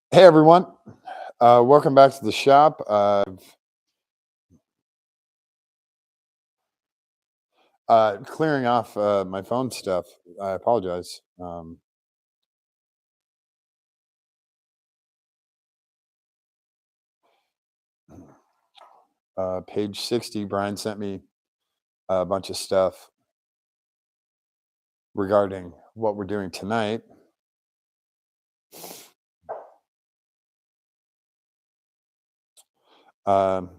Hey everyone, welcome back to the shop. Clearing off my phone stuff. I apologize. Page 60, Brian sent me a bunch of stuff regarding what we're doing tonight. Um,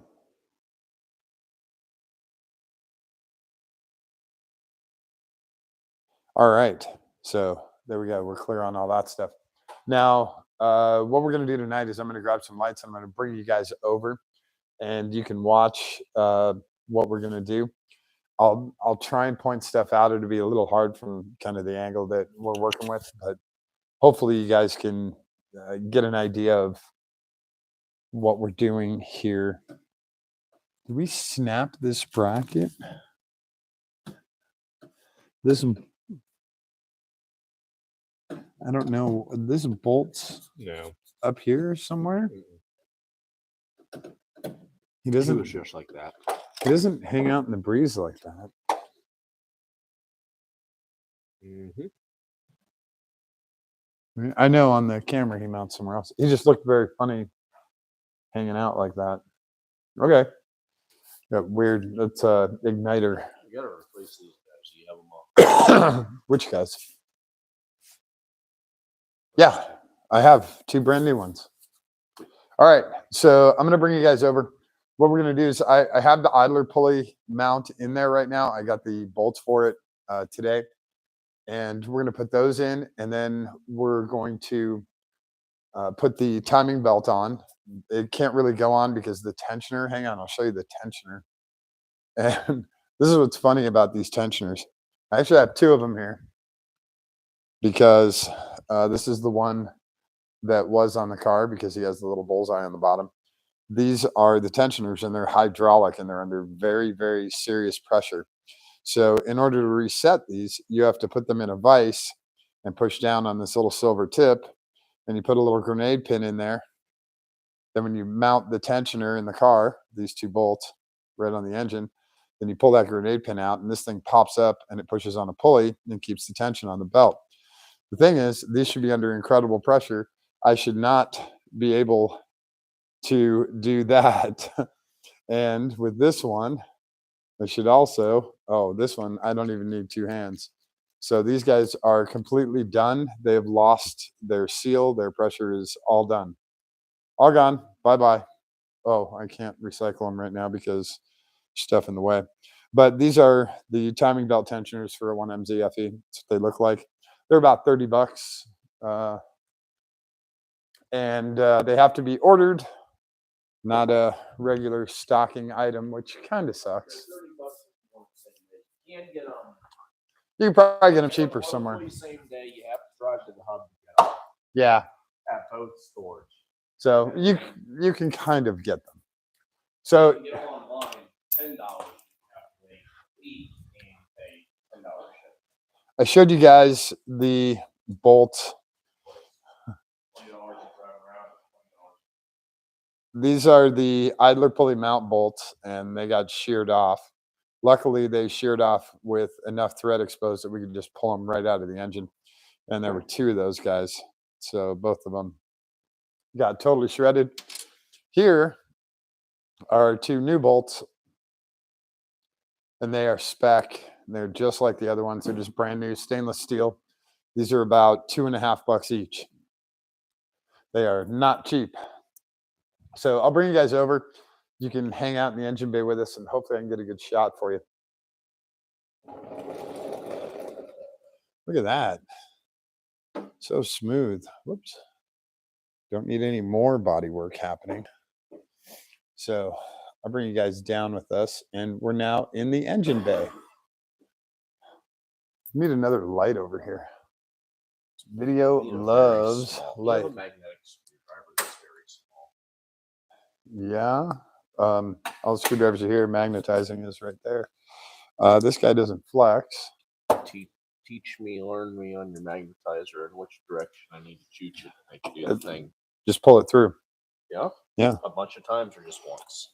all right, so there we go. We're clear on all that stuff. Now, what we're going to do tonight is I'm going to grab some lights. I'm going to bring you guys over, and you can watch what we're going to do. I'll try and point stuff out. It'll be a little hard from kind of the angle that we're working with, but hopefully you guys can get an idea of what we're doing here. Did we snap this bracket? This, I don't know. This bolts No. up here somewhere. He It doesn't. was just like that. He doesn't hang out in the breeze like that. I know on the camera he mounts somewhere else. He just looked very funny hanging out like that. Okay. Got weird. That's igniter. You gotta replace these guys. You have them all. Which guys? Yeah, I have two brand new ones. All right, so I'm gonna bring you guys over. What we're gonna do is I have the idler pulley mount in there right now. I got the bolts for it today, and we're gonna put those in, and then we're going to put the timing belt on. It can't really go on because the tensioner. Hang on, I'll show you the tensioner. And this is what's funny about these tensioners. I actually have two of them here because this is the one that was on the car because he has the little bullseye on the bottom. These are the tensioners and they're hydraulic and they're under very, very serious pressure. So in order to reset these, you have to put them in a vise and push down on this little silver tip, and you put a little grenade pin in there. Then when you mount the tensioner in the car, these two bolts right on the engine, then you pull that grenade pin out and this thing pops up and it pushes on a pulley and keeps the tension on the belt. The thing is, these should be under incredible pressure. I should not be able to do that. And with this one, I should also, this one, I don't even need two hands. So these guys are completely done. They have lost their seal. Their pressure is all done. All gone. Bye-bye. Oh, I can't recycle them right now because stuff in the way. But these are the timing belt tensioners for a 1MZ FE. That's what they look like. They're about 30 bucks. And they have to be ordered, not a regular stocking item, which kind of sucks. You can probably get them cheaper somewhere. Same day, you have to drive to the hub. Yeah. At both stores. So you can kind of get them. So you can get them online, $10. I showed you guys the bolt. These are the idler pulley mount bolts, and they got sheared off. Luckily, they sheared off with enough thread exposed that we could just pull them right out of the engine. And there were two of those guys. So both of them got totally shredded. Here are two new bolts, and they are spec. They're just like the other ones. They're just brand new stainless steel. These are about $2.50 each. They are not cheap. So I'll bring you guys over. You can hang out in the engine bay with us, and hopefully I can get a good shot for you. Look at that. So smooth. Whoops. Don't need any more body work happening. So I'll bring you guys down with us, and we're now in the engine bay. Need another light over here. Video loves light. Yeah. All the screwdrivers are here. Magnetizing is right there. This guy doesn't flex. Teach me, learn me on your magnetizer and which direction I need to shoot you to make it do the thing. Just pull it through. Yeah. Yeah. A bunch of times or just once.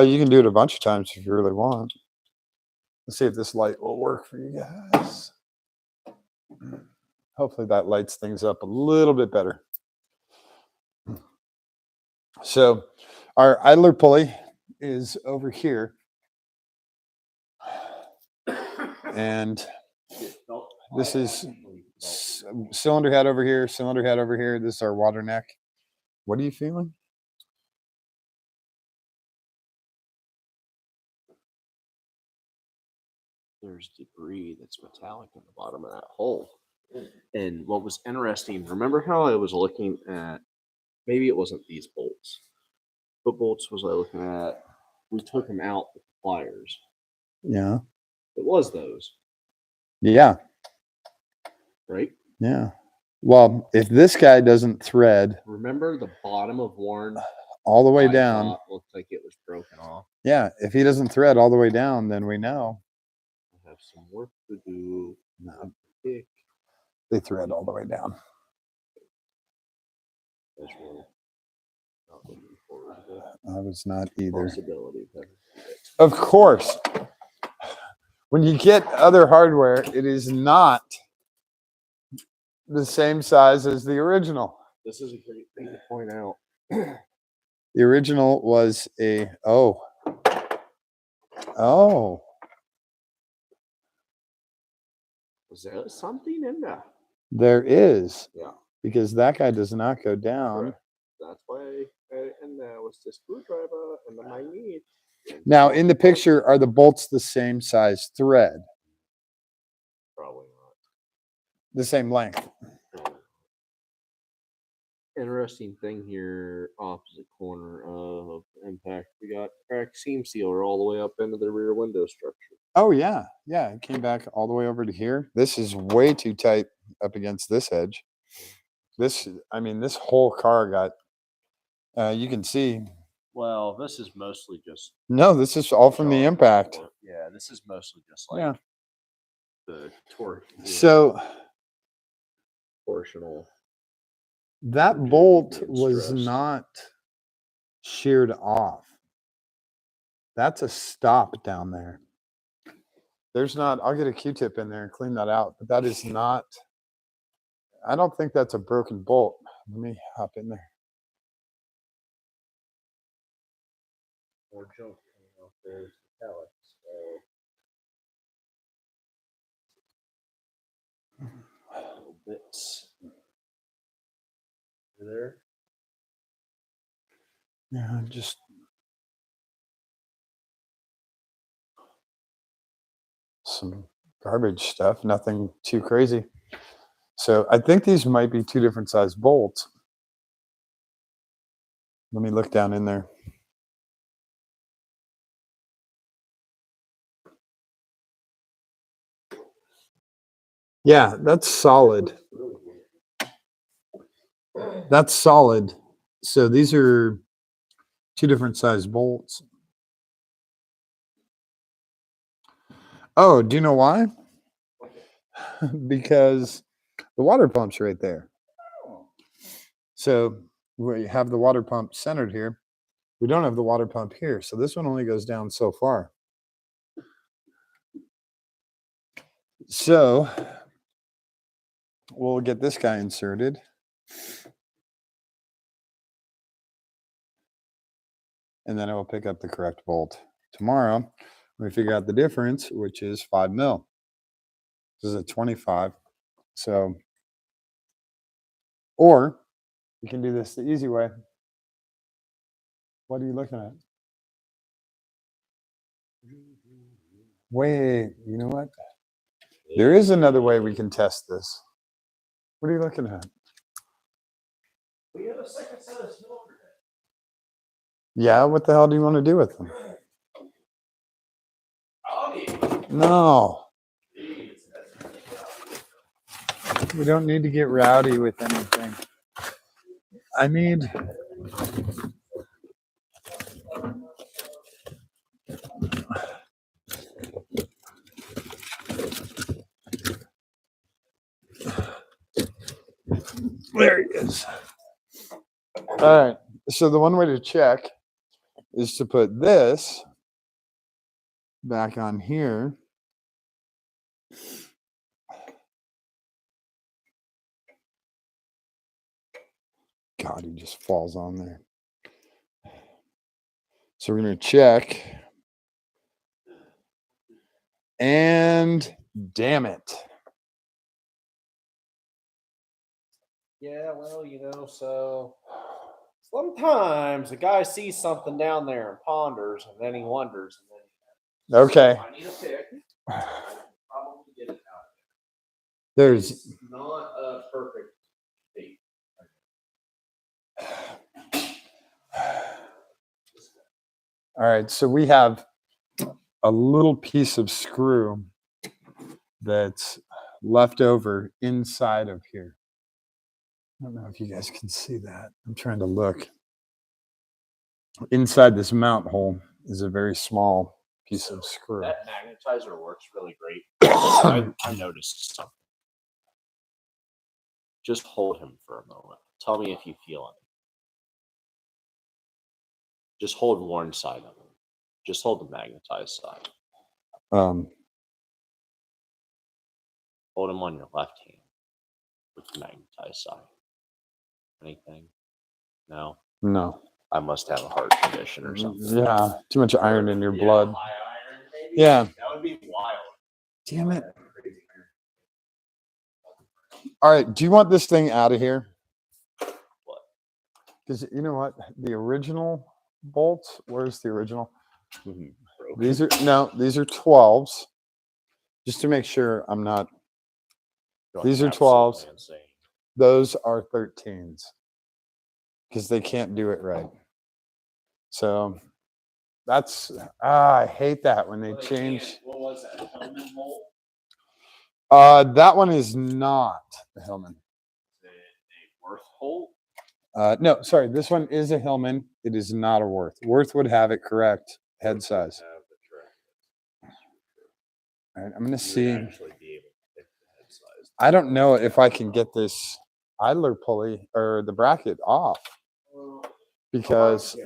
You can do it a bunch of times if you really want. Let's see if this light will work for you guys. Hopefully that lights things up a little bit better. So our idler pulley is over here. And this is cylinder head over here, cylinder head over here. This is our water neck. What are you feeling? There's debris that's metallic in the bottom of that hole. And what was interesting, remember how I was looking at, maybe it wasn't these bolts. What bolts was I looking at? We took them out with the pliers. Yeah. It was those, Yeah. right? Yeah. Well, if this guy doesn't thread Remember the bottom of one all the way I down. thought looked like it was broken off. Yeah. If he doesn't thread all the way down, then we know. I have some work to do. No, Thick. they thread all the way down. That's really not looking forward to I was not the either. possibility of having to do it. Of course. When you get other hardware, it is not the same size as the original. This is a great thing to point out. The original was a oh. Was there something in there? There is. Yeah. Because that guy does not go down. Correct. That's why and there was the screwdriver and the magnet. Now, in the picture, are the bolts the same size thread? Probably not. The same length? Interesting thing here, opposite corner of impact, we got cracked seam sealer all the way up into the rear window structure. Oh, yeah. Yeah, it came back all the way over to here. This is way too tight up against this edge. This whole car got, you can see. Well, this is mostly just. No, this is all from the impact. Yeah, this is mostly just like Yeah. the torque. So Torsional. that Being bolt was stressed. not sheared off. That's a stop down there. There's not, I'll get a Q-tip in there and clean that out, but that is not, I don't think that's a broken bolt. Let me hop in there. More junk coming off those pallets. Little bits. There. Yeah, just some garbage stuff, nothing too crazy. So I think these might be two different size bolts. Let me look down in there. Yeah, that's solid. That's solid. So these are two different size bolts. Oh, do you know why? Because the water pump's right there. So we have the water pump centered here. We don't have the water pump here. So this one only goes down so far. So we'll get this guy inserted. And then I will pick up the correct bolt. Tomorrow, we figure out the difference, which is 5 mil. This is a 25. So, or we can do this the easy way. What are you looking at? Wait, you know what? There is another way we can test this. What are you looking at? We have a second set of cylinder heads. Yeah, what the hell do you want to do with them? No. We don't need to get rowdy with anything. I need... There he is. All right. So the one way to check is to put this back on here. God, he just falls on there. So we're going to check. And damn it. Yeah, well, so sometimes a guy sees something down there and ponders, and then he wonders, and then Okay. I need a pick. I can probably get it out. There's It's not a perfect date. all right. So we have a little piece of screw that's left over inside of here. I don't know if you guys can see that. I'm trying to look. Inside this mount hole is a very small piece of screw. That magnetizer works really great. I noticed something. Just hold him for a moment. Tell me if you feel it. Just hold one side of him. Just hold the magnetized side. Um, Hold him on your left hand with the magnetized side. Anything? No? no. I must have a heart condition or something. Yeah, too much iron in your blood. High iron, maybe? Yeah. That would be wild. Damn it. All right. Do you want this thing out of here? What? Because you know what? The original bolts, where's the original? Broken. These are 12s. Just to make sure I'm not. These are 12s. Insane. Those are 13s. Because they can't do it right. So that's I hate that when they change. What was that? Hellman bolt? That one is not a Hillman. Is it a Worth bolt? No, sorry. This one is a Hillman. It is not a Worth. Worth would have it correct head size. All right, I'm going to see. I don't know if I can get this idler pulley or the bracket off because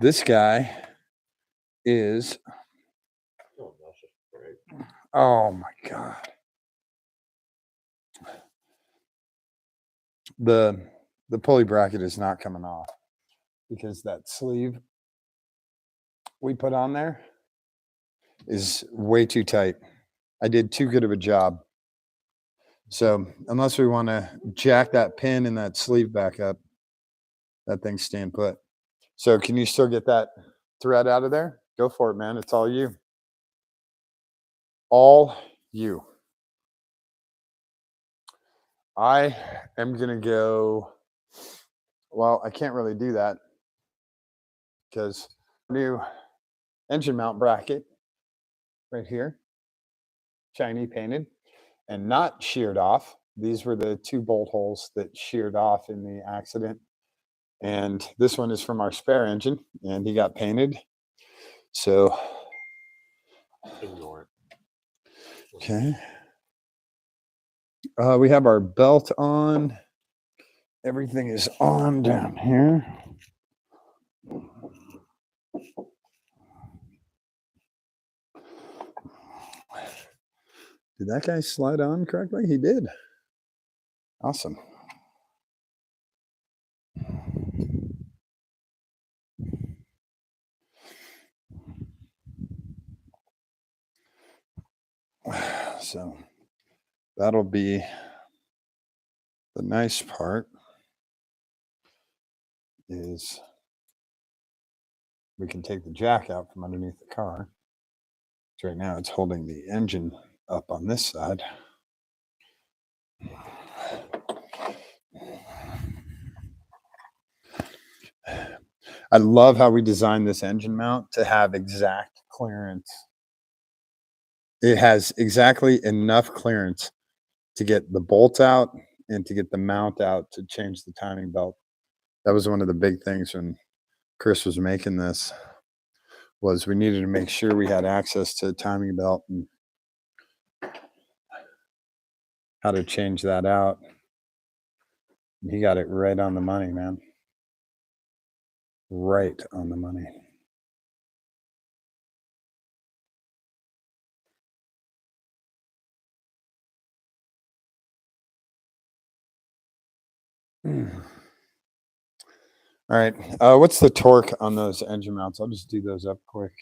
this guy is. Oh my God. The pulley bracket is not coming off because that sleeve we put on there is way too tight. I did too good of a job. So unless we want to jack that pin and that sleeve back up, that thing's staying put. So can you still get that thread out of there? Go for it, man. It's all you. All you. I am going to go. Well, I can't really do that because new engine mount bracket right here, shiny painted and not sheared off. These were the 2 bolt holes that sheared off in the accident. And this one is from our spare engine and he got painted. So ignore it. Okay. We have our belt on. Everything is on down here. Did that guy slide on correctly? He did. Awesome. So that'll be the nice part is we can take the jack out from underneath the car. So right now it's holding the engine up on this side. I love how we designed this engine mount to have exact clearance. It has exactly enough clearance to get the bolt out and to get the mount out to change the timing belt. That was one of the big things when Chris was making this, was we needed to make sure we had access to a timing belt and how to change that out. He got it right on the money, man. Right on the money. All right. What's the torque on those engine mounts? I'll just do those up quick.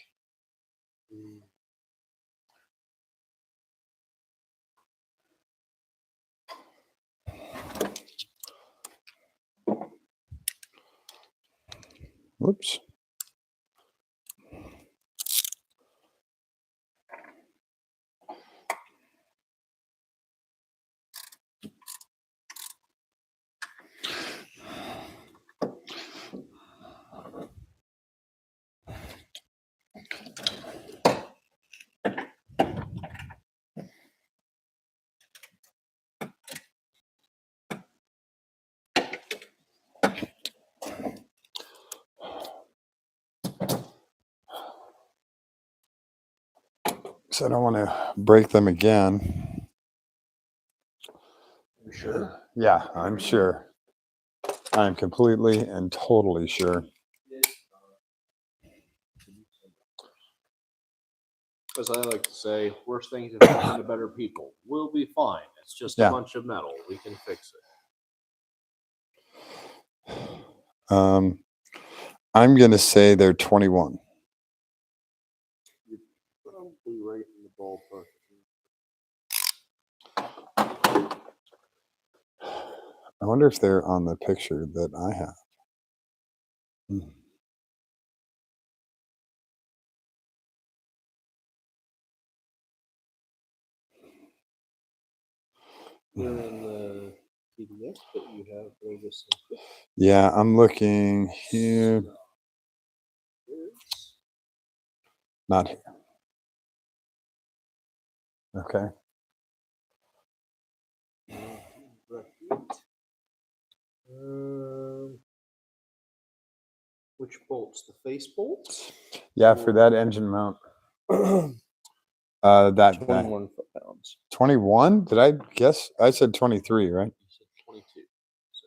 Whoops. So I don't want to break them again. You sure? Yeah, I'm sure. I'm completely and totally sure. As I like to say, worse things have happened to better people. We'll be fine. It's just a bunch of metal. We can fix it. I'm going to say they're 21. You're probably right in the ballpark. I wonder if they're on the picture that I have. They're in the PDF that you have for this. Yeah, I'm looking here. Not here. Okay. Which bolts? The face bolts? Yeah, for that engine mount. That 21 foot-pounds. 21? Did I guess? I said 23, right? You said 22. So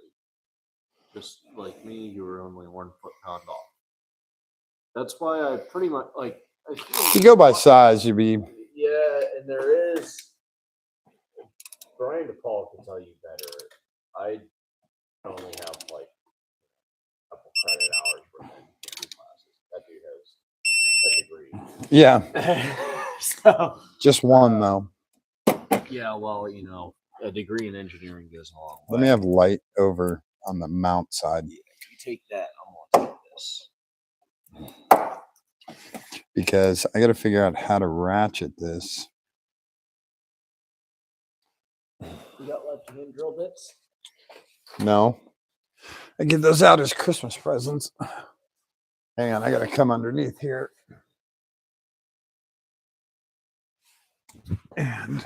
just like me, you were only 1 foot-pound off. That's why I pretty much like. If you go by size, you'd be. Yeah, and there is. Brian DePaul can tell you better. I only have like a couple credit hours for my classes. That dude has a degree. Yeah. So Just one, though. yeah, well, you know, a degree in engineering goes a long way. Let me have light over on the mount side. Yeah, you take that. I'm going to take this. Because I got to figure out how to ratchet this. You got left hand drill bits? No. I give those out as Christmas presents. Hang on, I got to come underneath here. And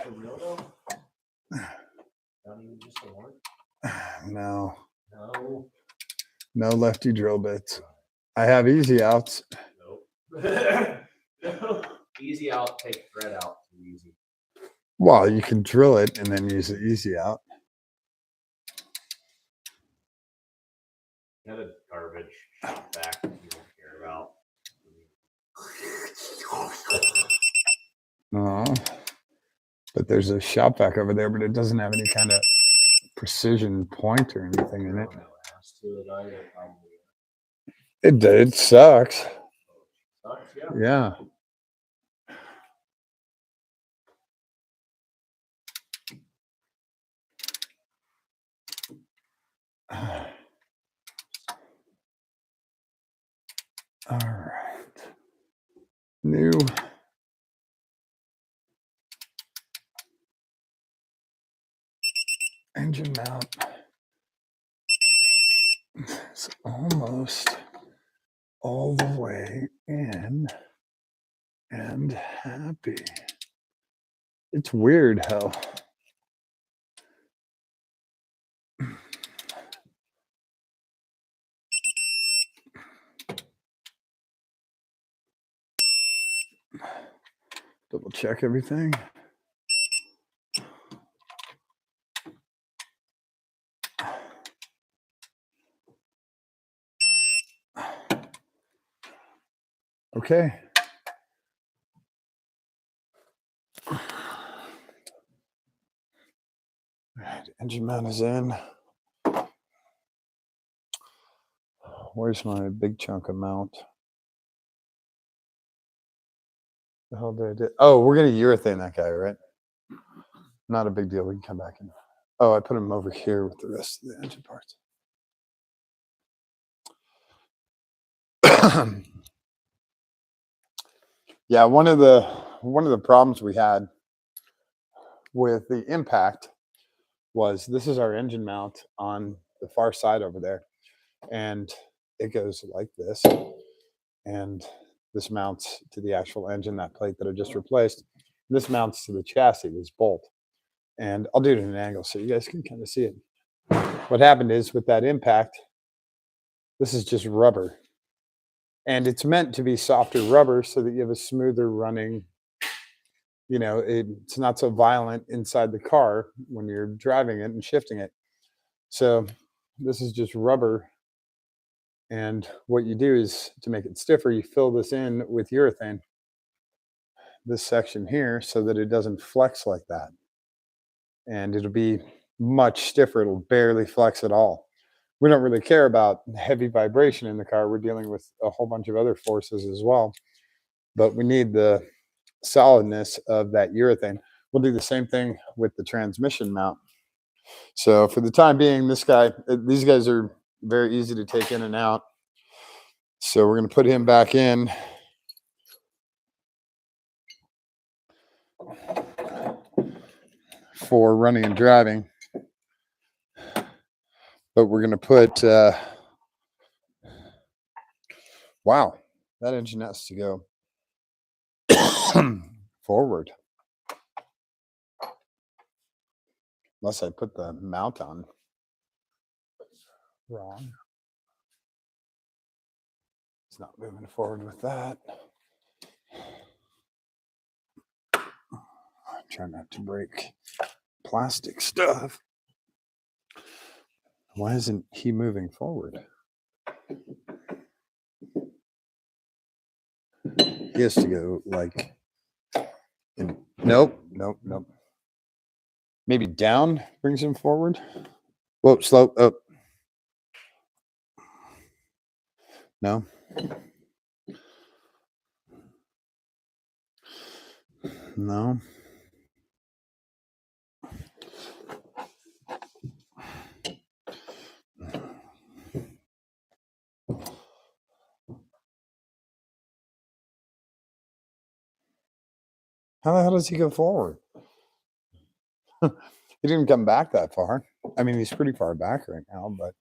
no. No lefty drill bits. I have easy outs. Nope. Easy out, take thread out. Easy. Well, you can drill it and then use the easy out. Got a garbage back that you don't care about. But there's a shop vac over there, but it doesn't have any kind of precision point or anything in it. It sucks. Yeah. All right. New. Engine mount. It's almost all the way in and happy. It's weird how double check everything. Okay. All right, engine mount is in. Where's my big chunk of mount? The hell did I do? Oh, we're gonna urethane that guy, right? Not a big deal. We can come back in. Oh, I put him over here with the rest of the engine parts. Yeah, one of the problems we had with the impact was this is our engine mount on the far side over there, and it goes like this, and this mounts to the actual engine, that plate that I just replaced. This mounts to the chassis, this bolt, and I'll do it at an angle so you guys can kind of see it. What happened is with that impact, this is just rubber, and it's meant to be softer rubber so that you have a smoother running, it's not so violent inside the car when you're driving it and shifting it. So this is just rubber, and what you do is, to make it stiffer, you fill this in with urethane, this section here, so that it doesn't flex like that, and it'll be much stiffer. It'll barely flex at all. We don't really care about heavy vibration in the car. We're dealing with a whole bunch of other forces as well, but we need the solidness of that urethane. We'll do the same thing with the transmission mount. So for the time being, these guys are very easy to take in and out. So we're going to put him back in. For running and driving. But we're going to put, wow, that engine has to go forward. Unless I put the mount on wrong. It's not moving forward with that. Try not to break plastic stuff. Why isn't he moving forward? He has to go like, nope. Maybe down brings him forward. Whoa, slow up. No. No. How the hell does he go forward? He didn't come back that far. I mean, he's pretty far back right now, but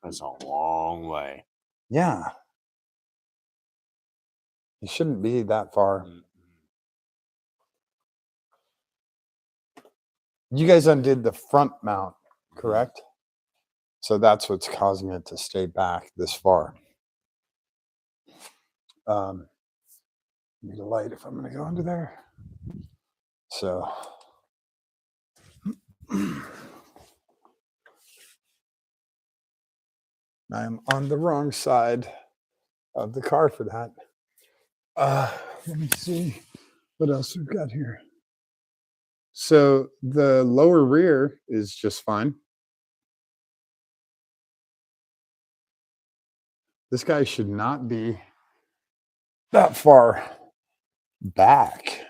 That's a long way. yeah. He shouldn't be that far. You guys undid the front mount, correct? So that's what's causing it to stay back this far. Need a light if I'm going to go under there. So I'm on the wrong side of the car for that. Let me see what else we've got here. So the lower rear is just fine. This guy should not be that far back.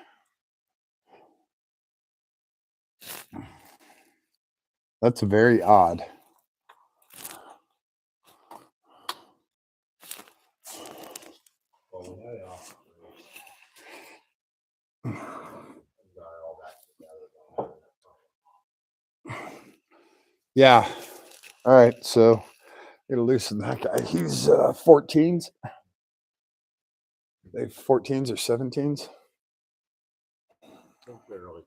That's very odd. Yeah. All right. So gotta loosen that guy. He's 14s. They 14s or 17s. I think they're like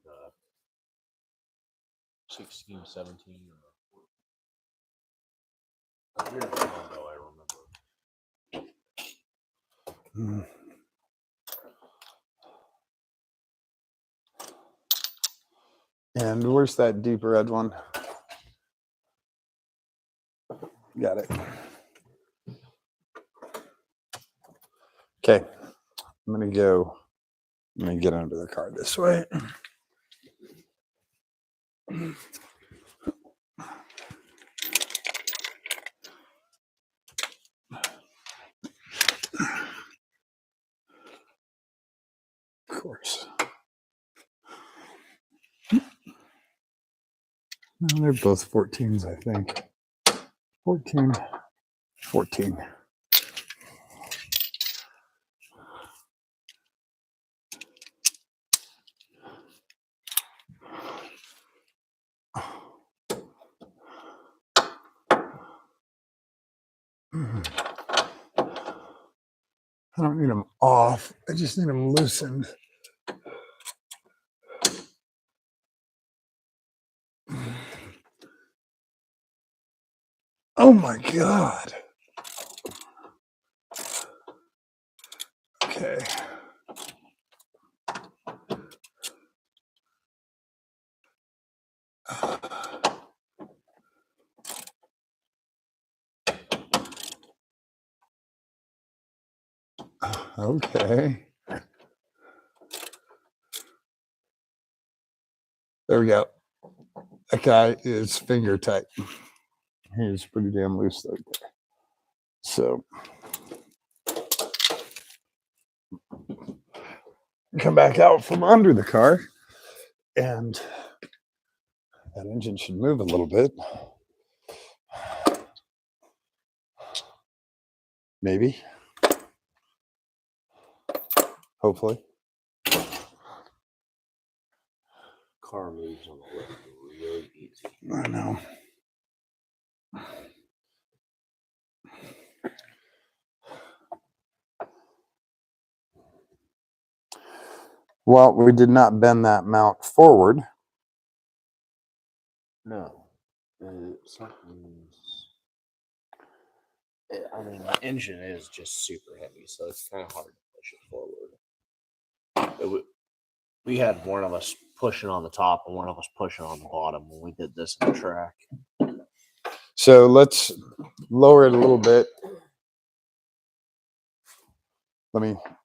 16, 17. A year ago, I remember. And where's that deep red one? Got it. Okay. I'm going to get under the car this way. Of course. No, they're both 14s, I think. 14. I don't need them off. I just need them loosened. Oh my God. Okay. Okay. There we go. That guy is finger tight. He's pretty damn loose right there. So come back out from under the car, and that engine should move a little bit. Maybe. Hopefully. Car moves on the lift really easy. I know. Well, we did not bend that mount forward. No. I mean, the engine is just super heavy, so it's kind of hard to push it forward. We had one of us pushing on the top and one of us pushing on the bottom when we did this in the track. So let's lower it a little bit.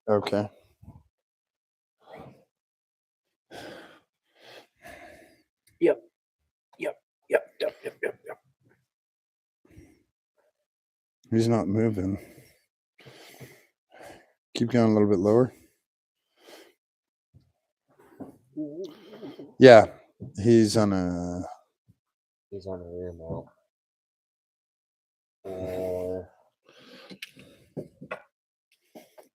Okay. Yep. He's not moving. Keep going a little bit lower. Yeah, he's on a rear mount.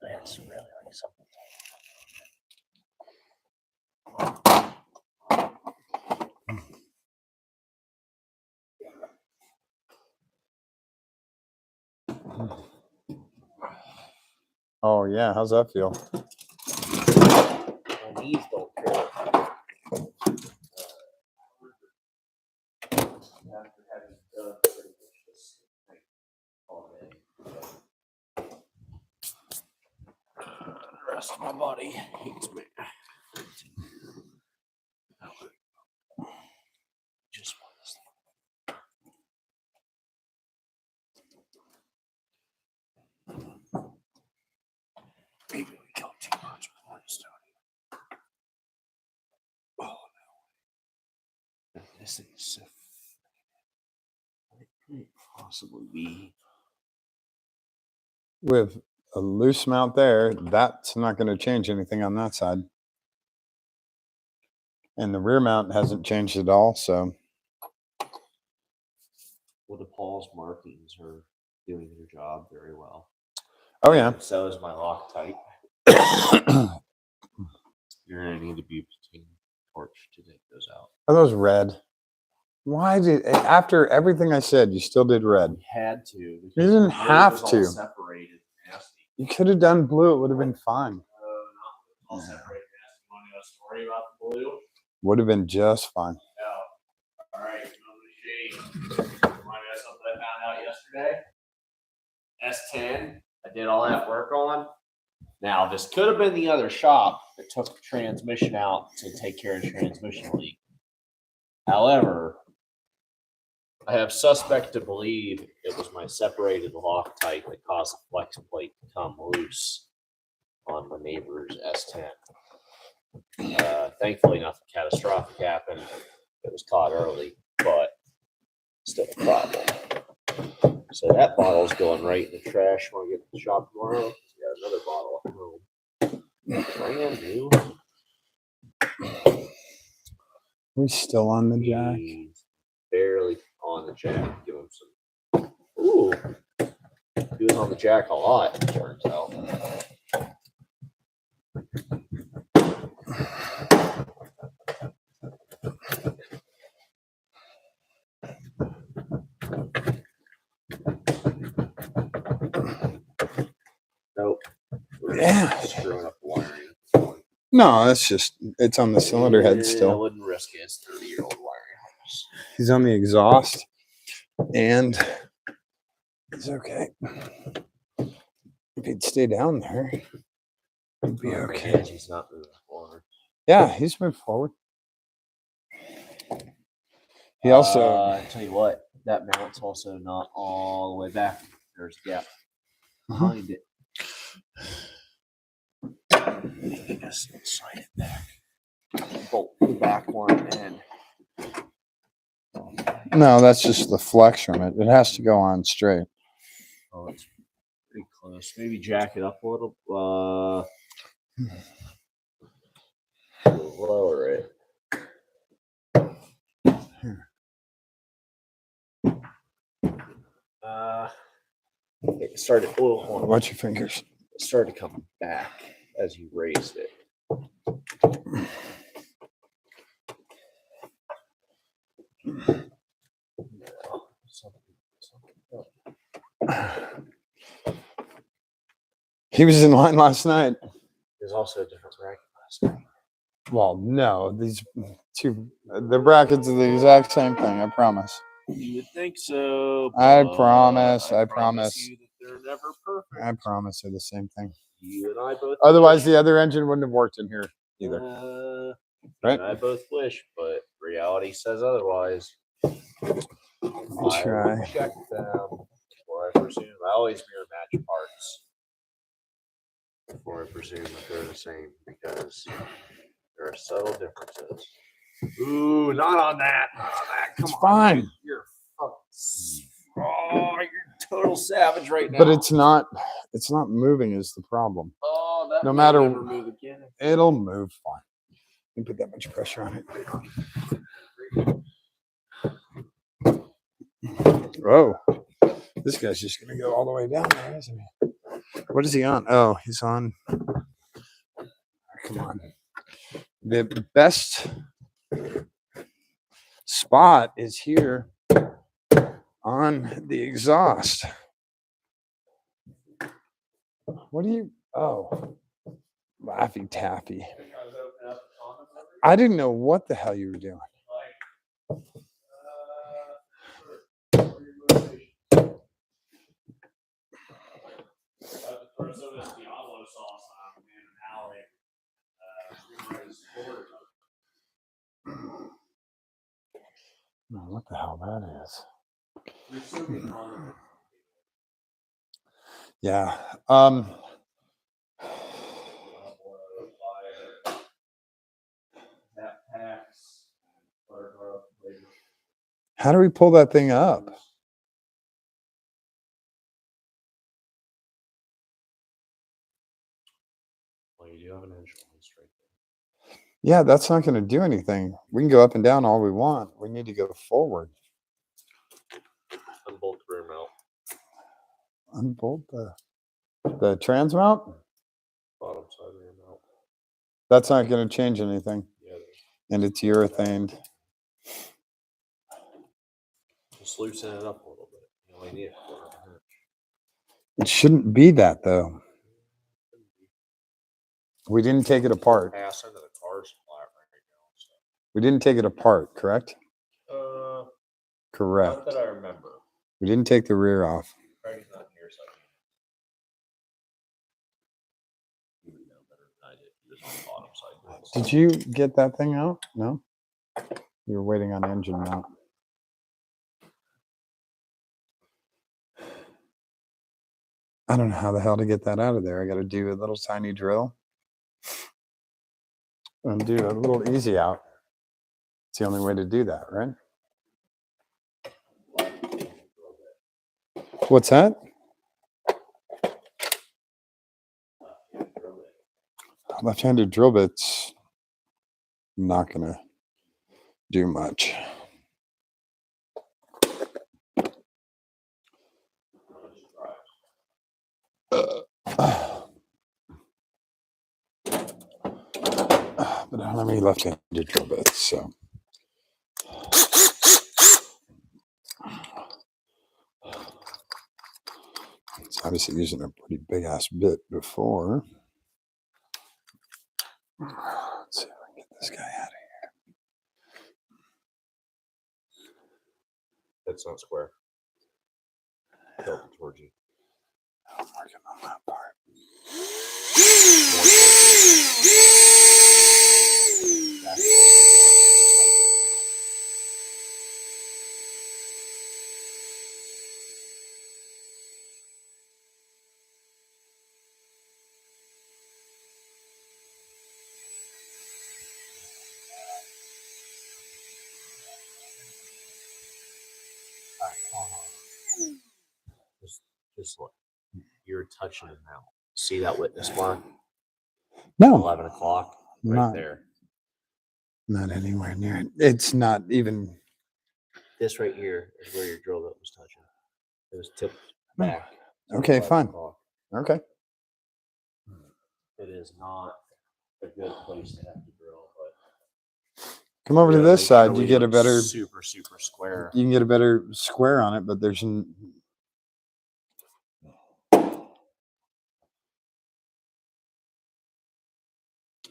That's really like something. Oh yeah, how's that feel? My knees don't care. After having done pretty much this thing all day. The rest of my body hates me. Just want this thing. Maybe we killed too much before this started. Oh no. This thing is so. It couldn't possibly be. With a loose mount there, that's not going to change anything on that side. And the rear mount hasn't changed at all, so. Well, the Paul's markings are doing their job very well. Oh yeah. So is my Loctite. You're gonna need to be between torch to take those out. Are those red? Why did, after everything I said, you still did red? You had to. You didn't have to. Separated, nasty. You could have done blue. It would have been fine. No, all separated, nasty. You want to know a story about the blue? Would have been just fine. No. All right, I'm gonna show you. Want to know something I found out yesterday? S10. I did all that work on. Now, this could have been the other shop that took the transmission out to take care of the transmission leak. However, I have suspect to believe it was my separated Loctite that caused the flex plate to come loose on my neighbor's S10. Thankfully, nothing catastrophic happened. It was caught early, but still a problem. So that bottle's going right in the trash when I get to the shop tomorrow. Got another bottle at home. Brand new. We're still on the jack. He's barely on the jack. Give him some. Ooh. He was on the jack a lot, it turns out. Nope. Yeah. Screwing up the wiring. No, that's just, it's on the cylinder head I still. wouldn't risk it. It's 30-year-old wiring. He's on the exhaust and he's okay. If he'd stay down there, he'd be okay. He's not moving forward. Yeah, he's moved forward. He also, I tell you what, that mount's also not all the way back. There's a gap behind it. Just slide it back. Bolt the back one in. no, that's just the flex from it. It has to go on straight. Oh, it's pretty close. Maybe jack it up a little. Lower it. It started. Oh, hold on. Watch your fingers. It started to come back as you raised it. He was in line last night. There's also a different bracket last night. Well, no, these two, the brackets are the exact same thing. I promise. You would think so. I but promise. I I promise. you that they're never perfect. I promise they're the same thing. You and I both. Otherwise, wish. the other engine wouldn't have worked in here either. Right? I both wish, but reality says otherwise. I'll try. Check them before I presume. I always mirror match parts before I presume that they're the same because there are subtle differences. Ooh, not on that. Not on that. Come It's on. fine. You're you're total savage right now. But it's not moving is the problem. Oh, that no may matter never move again. It'll move fine. You put that much pressure on it. Oh, this guy's just gonna go all the way down there, isn't he? What is he on? Oh, he's on. Come on. The best spot is here on the exhaust. What do you? Oh, Laffy Taffy. I didn't know what the hell you were doing. No, what the hell that is? Yeah. How do we pull that thing up? Well, you do have an inch straight there. Yeah, that's not going to do anything. We can go up and down all we want. We need to go forward. Unbolt the rear mount. Unbolt the trans mount? Bottom side rear mount. That's not going to change anything. Yeah. And it's urethaned. Just loosen it up a little bit. You only need it. It shouldn't be that though. We didn't take it apart. Pass into the car's flat right now. So. We didn't take it apart, correct? Correct. Correct. Not that I remember. We didn't take the rear off. Craig's not here, so you would know better than I did. He was on the bottom side. Did you get that thing out? No? You're waiting on engine mount. I don't know how the hell to get that out of there. I got to do a little tiny drill and do a little easy out. It's the only way to do that, right? What's that? Left-handed drill bit's not going to do much. But I don't have any left-handed drill bits, so. It's obviously using a pretty big-ass bit before. Let's see if I can get this guy out of here. That's not square. Tilt towards you. I'm working on that part. Just look. You're touching it now. See that witness mark? No, 11 o'clock, right not there. Not anywhere near it. It's not even. This right here is where your drill bit was touching. It was tipped back. Okay, 11 fine. o'clock. Okay. It is not a good place to have to drill, but Come over to gotta this make side. sure You we get a look better. super square. You can get a better square on it, but there's.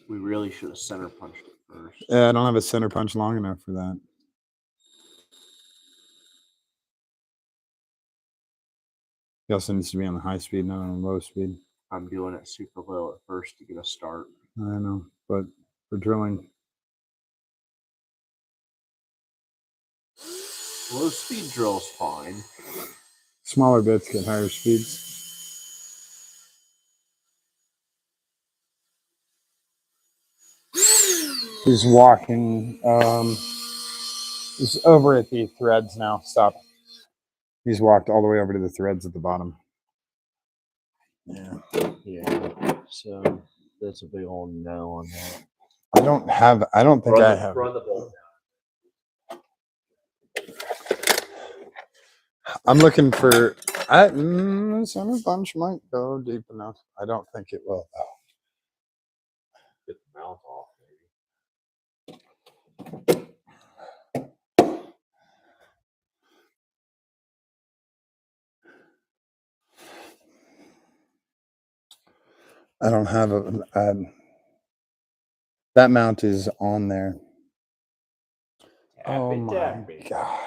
We really should have center punched it first. I don't have a center punch long enough for that. It also needs to be on the high speed, not on the low speed. I'm doing it super low at first to get a start. I know, but for drilling. Low speed drill's fine. Smaller bits get higher speeds. He's walking. He's over at the threads now. Stop. He's walked all the way over to the threads at the bottom. Yeah. So that's a big old no on that. I don't think I have. Run the bolt down. I'm looking for. Center punch might go deep enough. I don't think it will, though. Get the mount off, maybe. I don't have a. That mount is on there. Oh my God.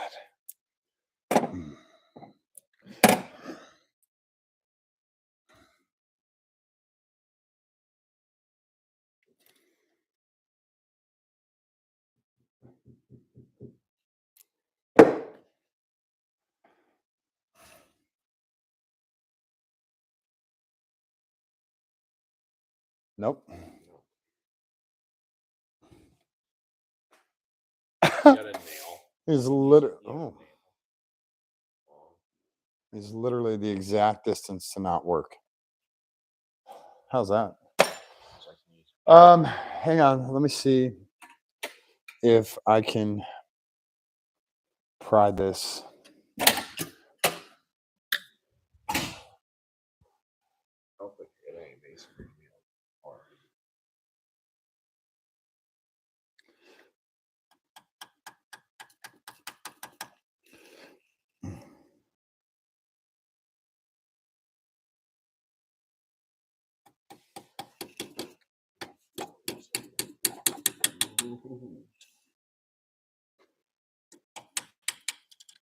Nope. Got a nail. He's literally. Oh. He's literally the exact distance to not work. How's that? Hang on. Let me see if I can pry this.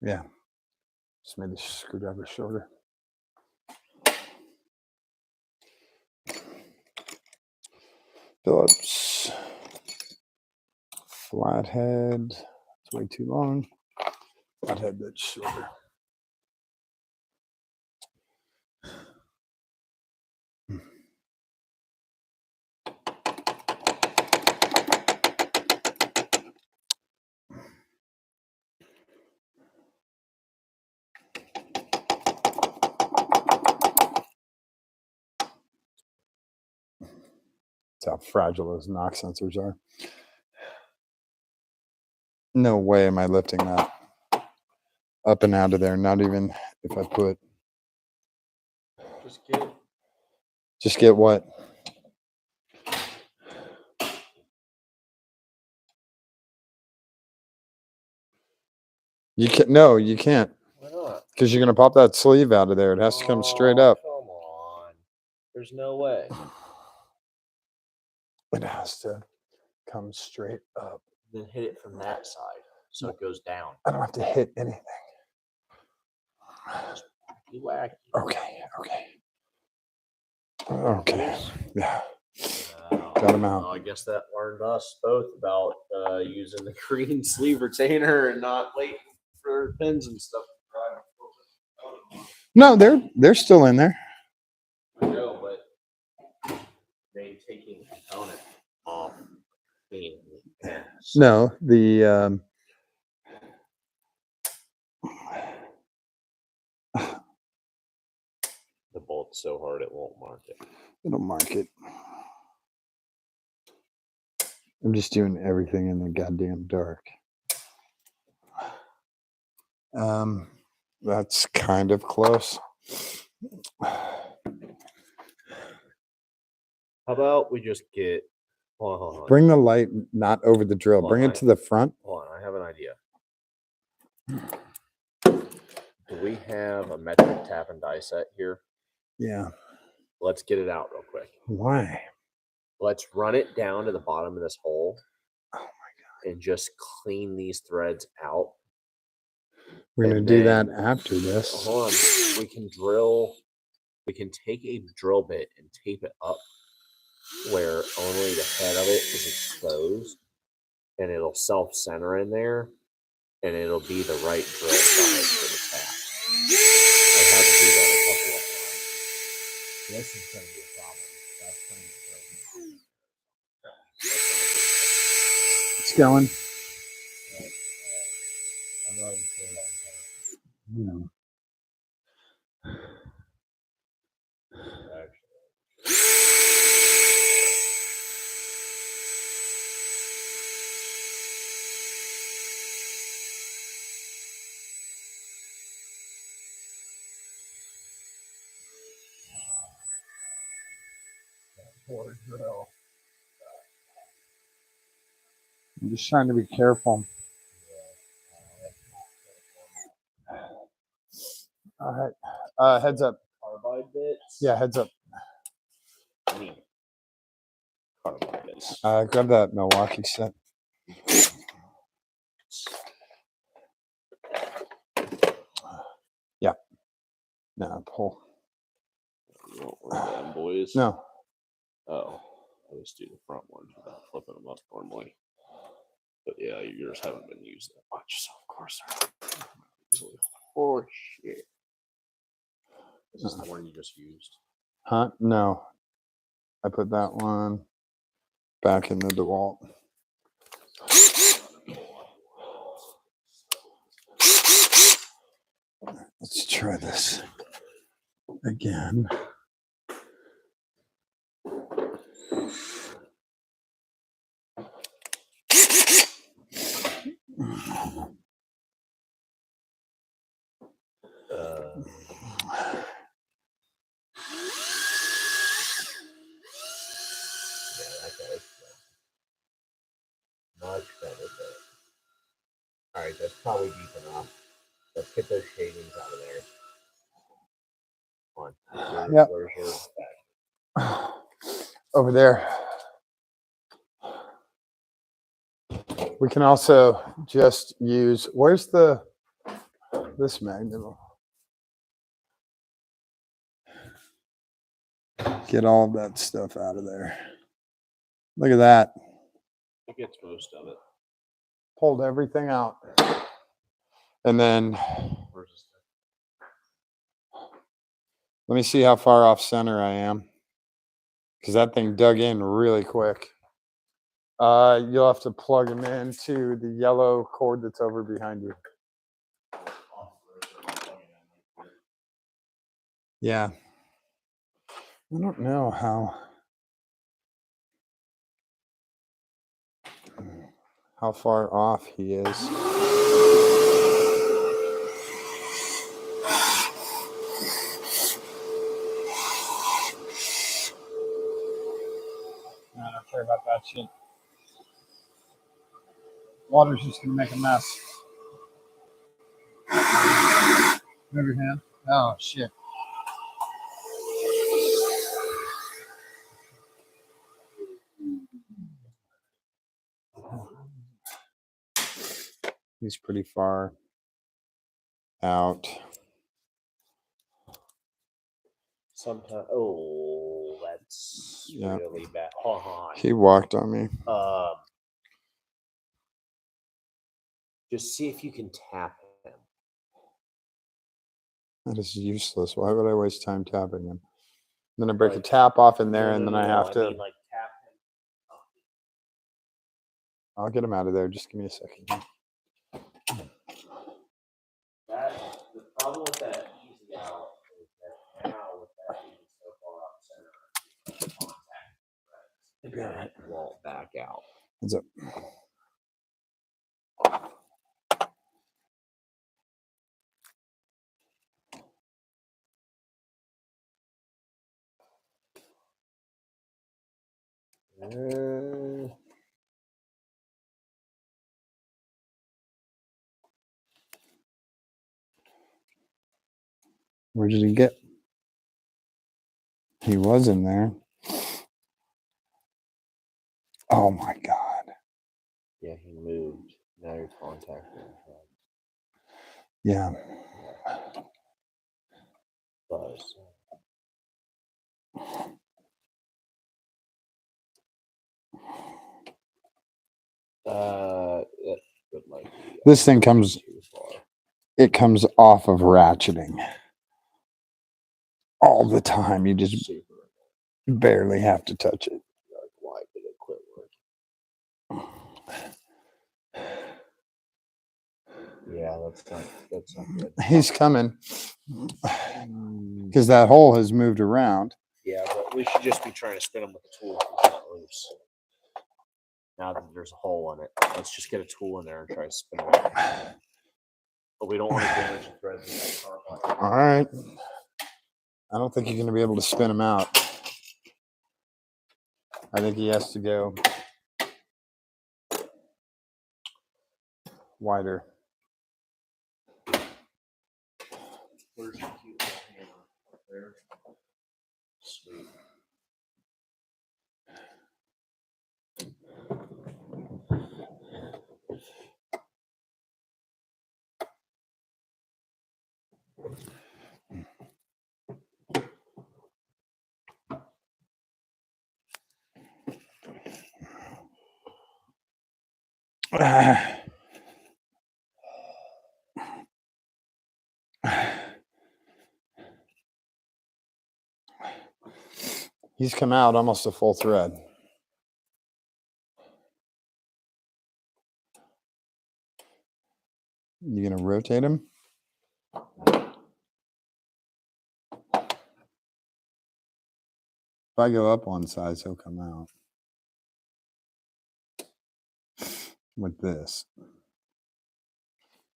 Yeah. Just made the screwdriver shorter. Phillips. Flathead. way too long. I'd have that shorter. That's how fragile those knock sensors are. No way am I lifting that up and out of there. Not even if I put. Just get what? You can't. No, you can't. Why not? Because you're gonna pop that sleeve out of there. It has to come straight up. Come on. There's no way. It has to come straight up. Then hit it from that side so it goes down. I don't have to hit anything. You wacky. Okay. Yeah. Got him out. Well, I guess that learned us both about using the green sleeve retainer and not waiting for pins and stuff. No, they're still in there. I know, but they taking the component off being pins. No, the The bolt's so hard it won't mark it. it'll mark it. I'm just doing everything in the goddamn dark. That's kind of close. How about we just get hold on. Bring the light not over the drill. Hold Bring on, it to the front. Hold on, I have an idea. Do we have a metric tap and die set here? Yeah. Let's get it out real quick. Why? Let's run it down to the bottom of this hole. Oh my God. And just clean these threads out. We're gonna do that after this. Hold on. We can take a drill bit and tape it up where only the head of it is exposed, and it'll self-center in there, and it'll be the right drill size for the tap. I had to do that a couple of times. This is going to be a problem. That's going to be a It's going. I'm not even sure that You know. Poor drill. I'm just trying to be careful. All right. Heads up. Carbide bits? Yeah, heads up. I mean, carbide bits. Grab that Milwaukee set. Yeah. No, pull. You want one of them, boys? No. Oh, I just do the front ones without flipping them up normally. But yeah, yours haven't been used that much, so of course they're easily. Oh shit! Is this the one you just used? Huh? No. I put that one back in the DeWalt. Let's try this again. Much better, but all right, that's probably deep enough. Let's get those shavings out of there. Come on. Yep. Where's yours back? Over there. We can also just use, where's this magnet? Get all that stuff out of there. Look at that. It gets most of it. pulled everything out. And then let me see how far off center I am, because that thing dug in really quick. You'll have to plug them into the yellow cord that's over behind you. Yeah. I don't know how far off he is. I don't care about that shit. Water's just gonna make a mess. Move your hand. Oh shit. He's pretty far out. Sometimes, oh, that's really bad. Hold on. He walked on me. Just see if you can tap him. That is useless. Why would I waste time tapping him? Then I break a tap off in there, and then I have to. I mean, like, tap him. I'll get him out of there. Just give me a second. The problem with that easy out is that now with that being so far off center, contact, It'll be all right. Won't back out. What's up? Where did he get? He was in there. Oh my God. Yeah, he moved. Now you're contacting him. Yeah. Buzz. This thing comes. It comes off of ratcheting all the time. You just barely have to touch it. Like, why did it quit working? Yeah, that's not good. He's coming because that hole has moved around. Yeah, but we should just be trying to spin him with a tool if he's not loose. Now that there's a hole in it, let's just get a tool in there and try to spin it out. But we don't want to damage the threads in that car. All right. I don't think you're going to be able to spin him out. I think he has to go wider. Where's your cute little hammer? Up there. Sweet. He's come out almost a full thread. You gonna rotate him? If I go up one size, he'll come out. With this.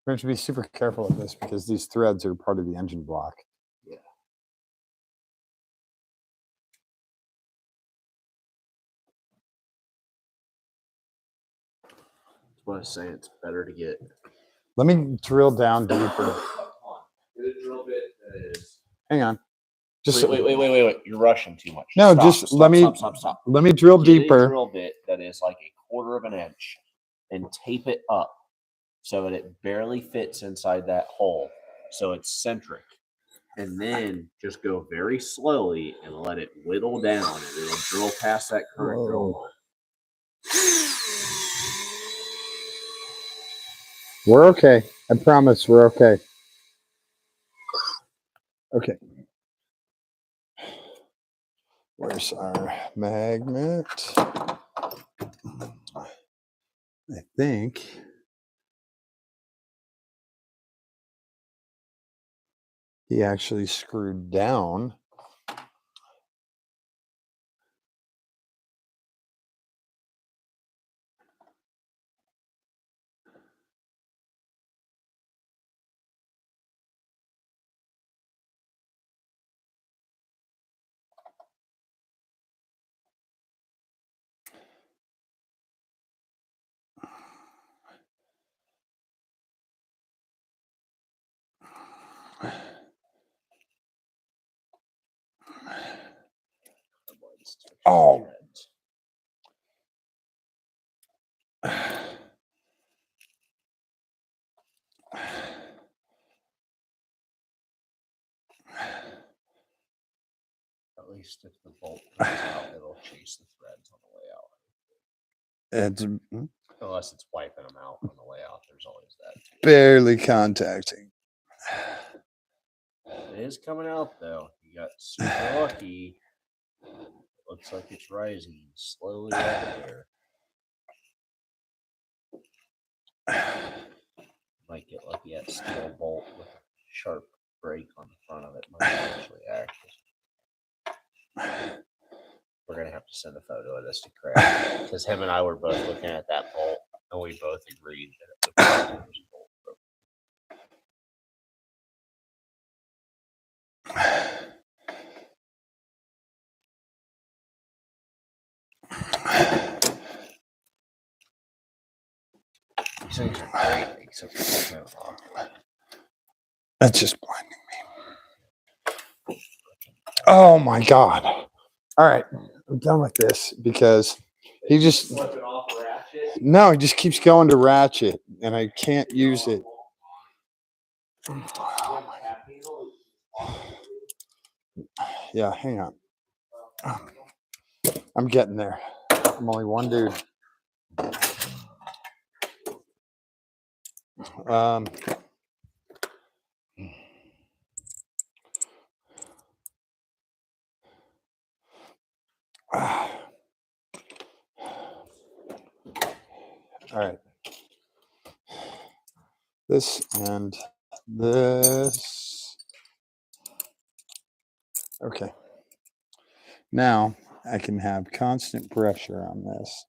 We have to be super careful with this because these threads are part of the engine block. Yeah. That's what I say. It's better to get. Let me drill down deeper. Get a drill bit that is. Hang on. Just Wait. You're rushing too much. No, stop, just stop, let me stop. Let me drill deeper. A drill bit that is like 1/4 of an inch and tape it up so that it barely fits inside that hole. So it's centric. And then just go very slowly and let it whittle down. And it'll drill past that current drill. We're okay. I promise we're okay. Okay. Where's our magnet? I think he actually screwed down. Oh. At least if the bolt comes out, it'll chase the threads on the way out. It's Unless it's wiping them out on the way out. There's always that. barely contacting. It is coming out though. You got super lucky. Looks like it's rising slowly right there. Might get lucky at steel bolt with a sharp break on the front of it. Might actually act. We're gonna have to send a photo of this to Craig because him and I were both looking at that bolt and we both agreed that it was a bolt broke. These things are great, except for the kind of awkward. That's just blinding me. Oh my God. All right. I'm done with this because he just Flip it off ratchet. no, he just keeps going to ratchet and I can't use it. Yeah, hang on. I'm getting there. I'm only one dude. Um, all right. This and this. Okay. Now I can have constant pressure on this.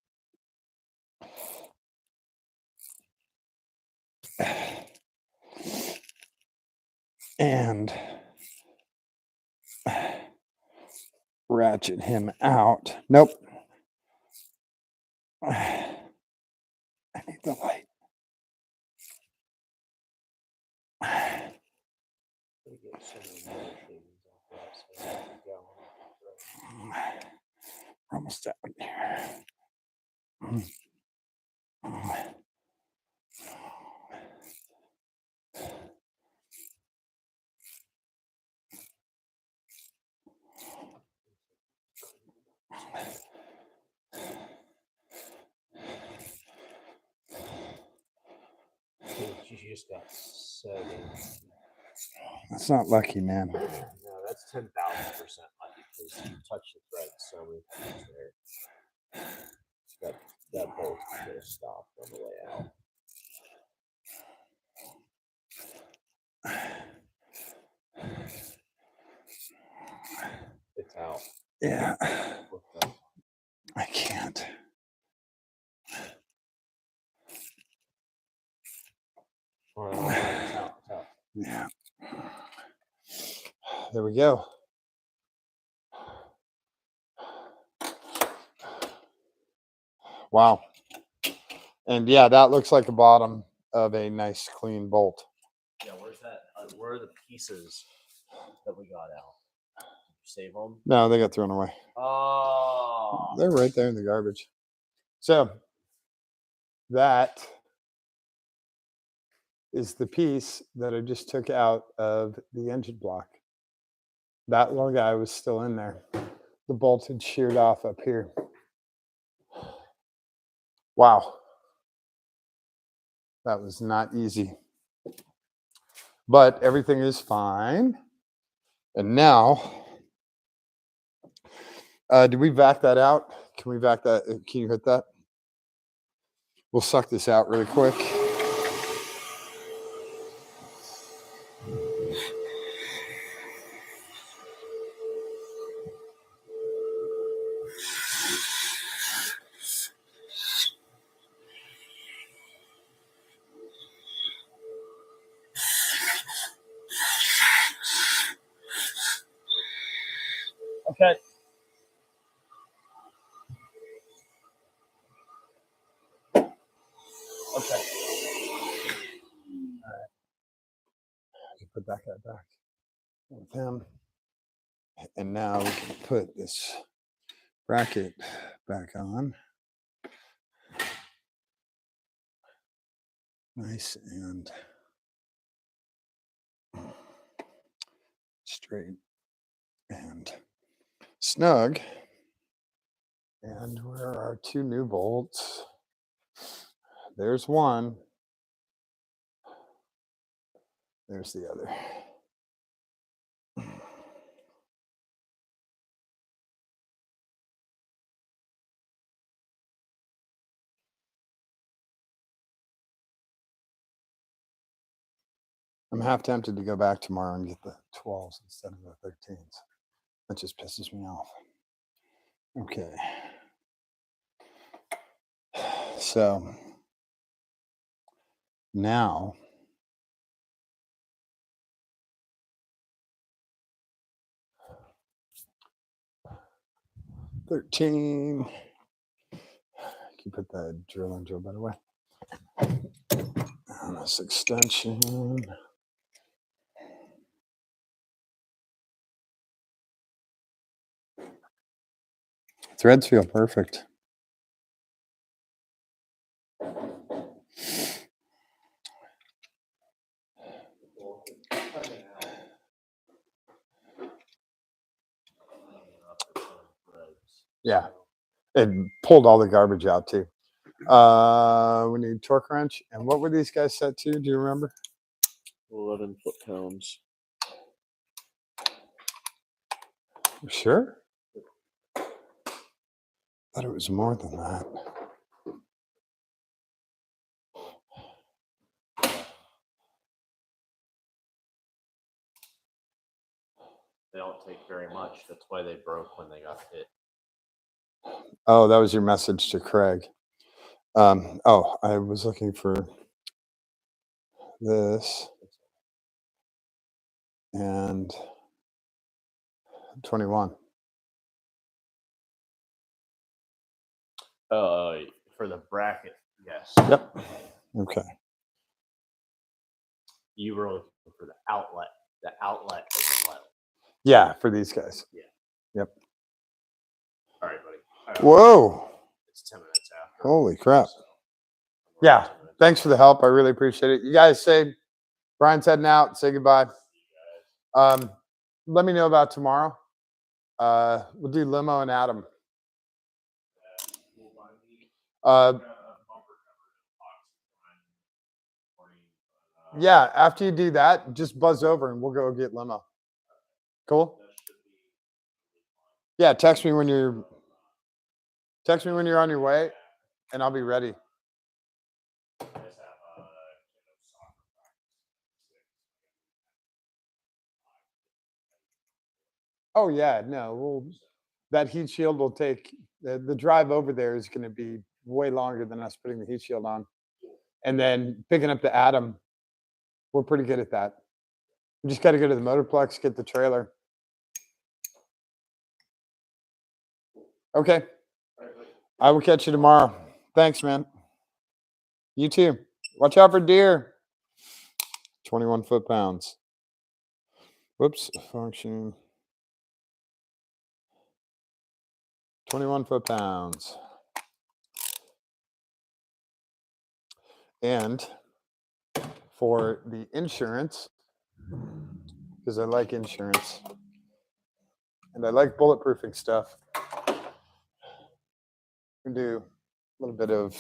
And ratchet him out. Nope. I need the light. We're almost out here. You just got so damn. That's not lucky, man. No, that's 10,000% lucky because you touch the thread so many times there. That bolt could have stopped on the way out. It's out. Yeah. I can't. It's out. Yeah. There we go. Wow. And yeah, that looks like the bottom of a nice clean bolt. Yeah, where's that? Where are the pieces that we got out? Did you save them? No, they got thrown away. Oh. They're right there in the garbage. So that is the piece that I just took out of the engine block. That little guy was still in there. The bolt had sheared off up here. Wow. That was not easy. But everything is fine. And now, did we vac that out? Can we vac that? Can you hit that? We'll suck this out really quick. Okay. Okay. All right. I can put that guy back with him. And now we can put this bracket back on. Nice and straight and snug. And where are our two new bolts? There's one. There's the other. I'm half tempted to go back tomorrow and get the 12s instead of the 13s. That just pisses me off. Okay. So now $13. Can you put that drill and drill bit away? And this extension. Threads feel perfect. Yeah. It pulled all the garbage out too. We need torque wrench. And what were these guys set to? Do you remember? 11 foot-pounds. Sure. Thought it was more than that. They don't take very much. That's why they broke when they got hit. Oh, that was your message to Craig. Oh, I was looking for this and 21. For the bracket, yes. Yep. Okay. You were looking for the outlet. The outlet is a level. Yeah, for these guys. Yeah. Yep. All right, buddy. Whoa. It's 10 minutes after. Holy crap. Yeah. Thanks for the help. I really appreciate it. You guys say Brian's heading out. Say goodbye. Let me know about tomorrow. We'll do Limo and Adam. Yeah, after you do that, just buzz over and we'll go get Limo. Cool? Yeah, text me when you're on your way and I'll be ready. Oh yeah, no, that heat shield will take the drive over there is going to be way longer than us putting the heat shield on, and then picking up the Atom. We're pretty good at that. We just got to go to the Motorplex, get the trailer. Okay, I will catch you tomorrow. Thanks, man. You too. Watch out for deer. 21 foot-pounds. Whoops, function. 21 foot-pounds. And for the insurance, because I like insurance and I like bulletproofing stuff, we do a little bit of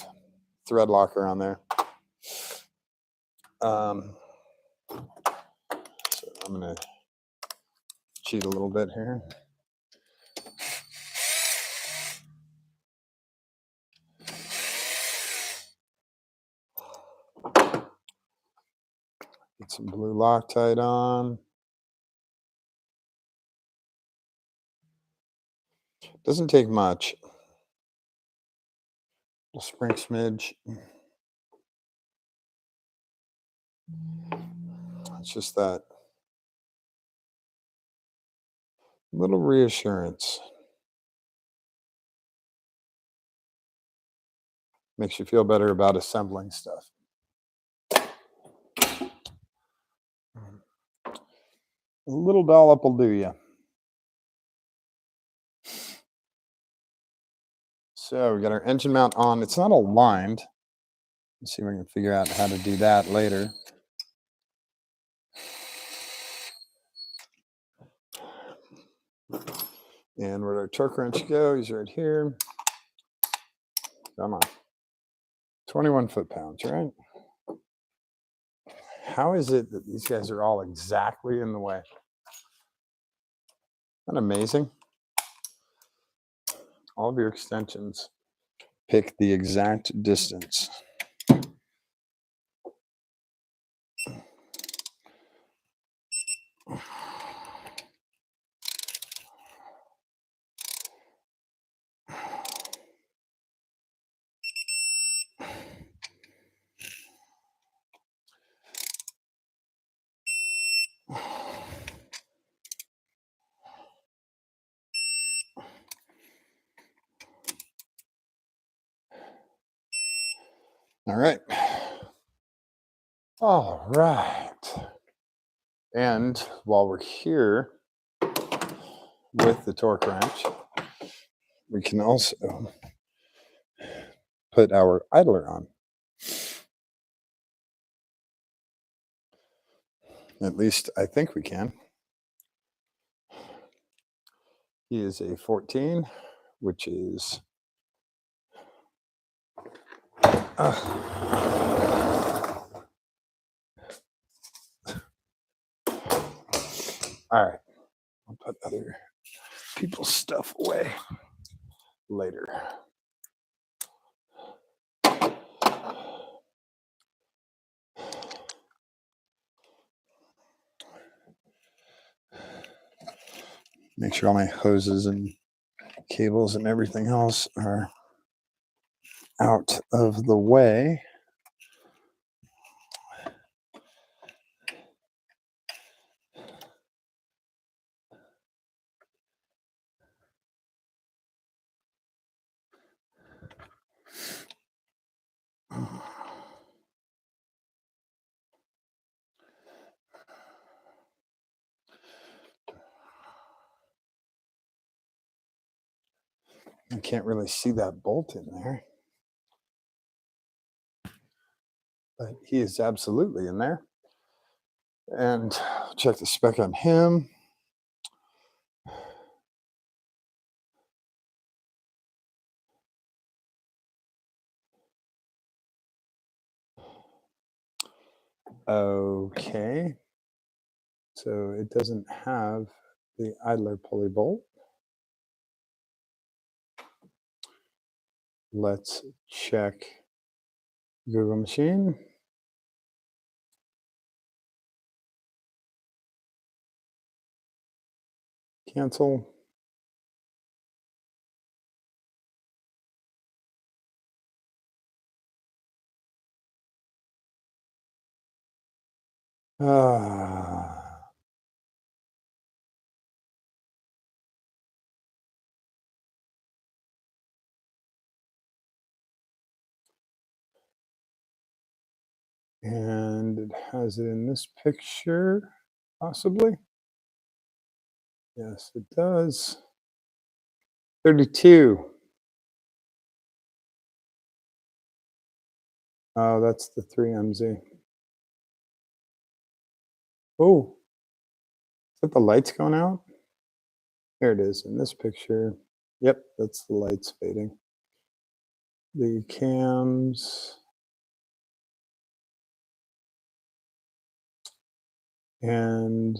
thread locker on there. So I'm going to cheat a little bit here. Get some blue Loctite on. Doesn't take much. A spring smidge. It's just that little reassurance. Makes you feel better about assembling stuff. A little dollop will do you. So we got our engine mount on. It's not aligned. Let's see if we can figure out how to do that later. And where'd our torque wrench go? He's right here. Come on. 21 foot-pounds, right? How is it that these guys are all exactly in the way? Isn't that amazing? All of your extensions pick the exact distance. All right. All right. And while we're here with the torque wrench, we can also put our idler on. At least I think we can. He is a 14, which is all right. I'll put other people's stuff away later. Make sure all my hoses and cables and everything else are out of the way. I can't really see that bolt in there, but he is absolutely in there. And check the spec on him. Okay. So it doesn't have the idler pulley bolt. Let's check Google Machine. Cancel. And it has it in this picture, possibly. Yes, it does. 32. Oh, that's the 3MZ. Oh, is that the lights going out? There it is in this picture. Yep, that's the lights fading. The cams. and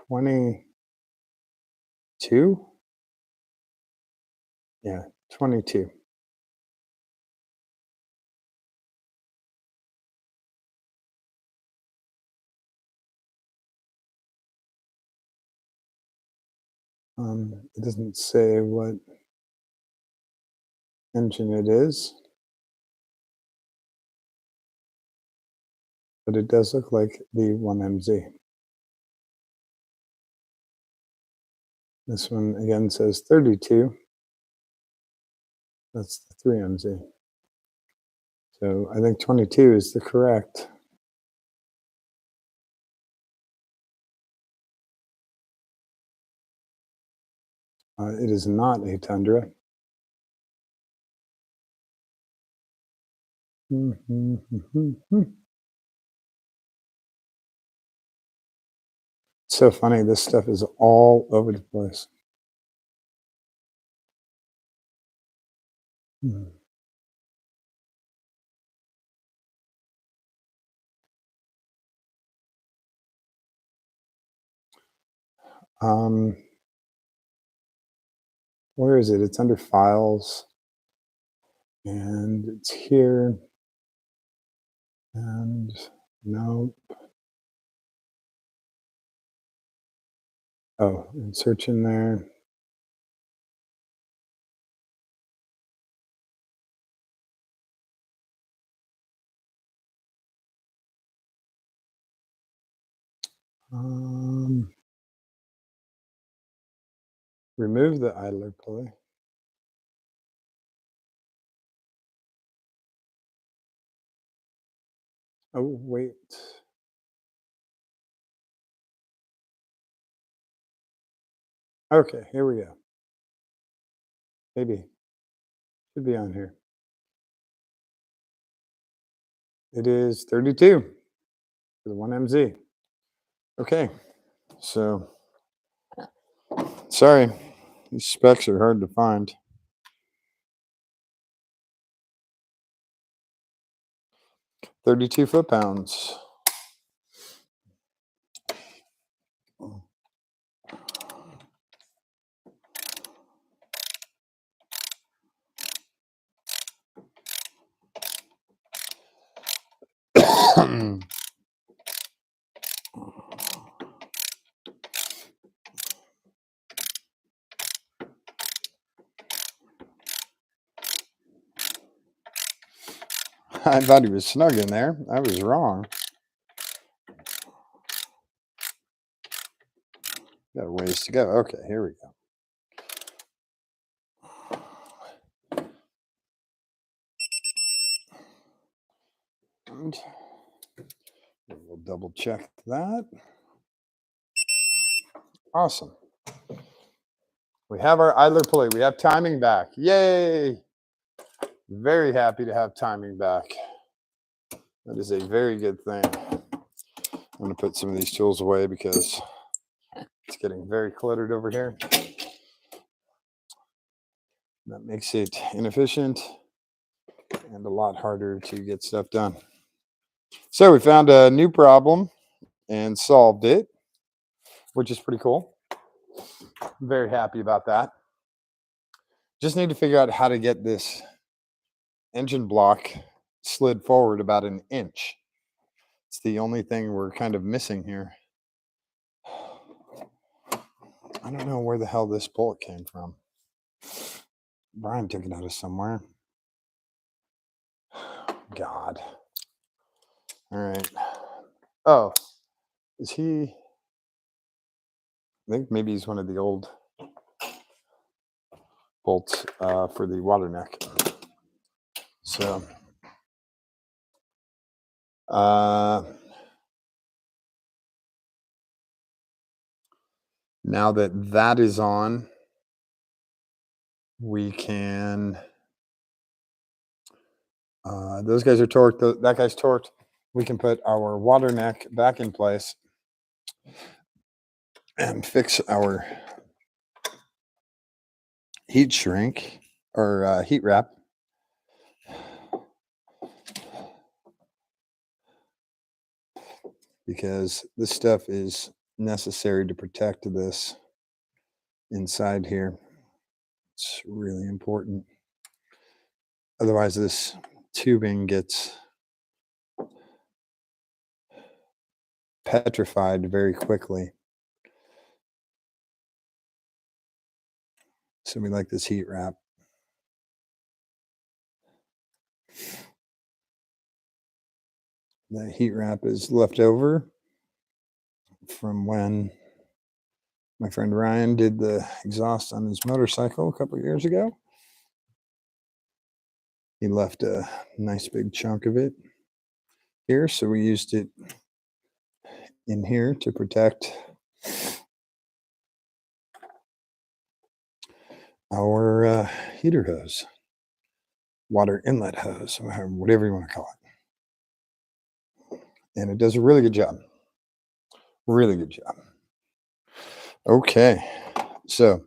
22. Yeah, 22. It doesn't say what engine it is, but it does look like the 1MZ. This one again says 32. That's the 3MZ. So I think 22 is the correct. It is not a Tundra. It's so funny. This stuff is all over the place. Um, where is it? It's under files, and it's here. And no. Oh, and search in there. Remove the idler pulley. Oh, wait. Okay, here we go. Maybe. Should be on here. It is 32 for the 1MZ. Okay, so sorry, these specs are hard to find. $32 foot-pounds. I thought he was snug in there. I was wrong. Got a ways to go. Okay, here we go. And we'll double check that. Awesome. We have our idler pulley. We have timing back. Yay! Very happy to have timing back. That is a very good thing. I'm going to put some of these tools away because it's getting very cluttered over here. That makes it inefficient and a lot harder to get stuff done. So we found a new problem and solved it, which is pretty cool. I'm very happy about that. Just need to figure out how to get this engine block slid forward about an inch. It's the only thing we're kind of missing here. I don't know where the hell this bolt came from. Brian took it out of somewhere. God. All right. Oh, is he? I think maybe he's one of the old bolts for the water neck. So, now that that is on, we can. Those guys are torqued. That guy's torqued. We can put our water neck back in place and fix our heat shrink or heat wrap. because this stuff is necessary to protect this inside here. It's really important. Otherwise, this tubing gets petrified very quickly. So we like this heat wrap. The heat wrap is left over from when my friend Ryan did the exhaust on his motorcycle a couple of years ago. He left a nice big chunk of it here, so we used it in here to protect our heater hose, water inlet hose, whatever you want to call it. And it does a really good job. Really good job. Okay, so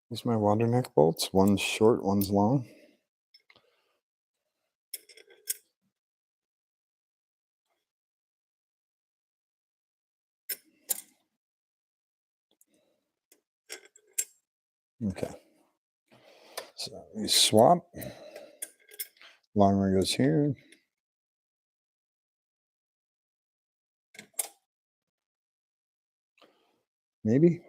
here's my water neck bolts. One's short, one's long. Okay. So we swap. Long one goes here. Maybe.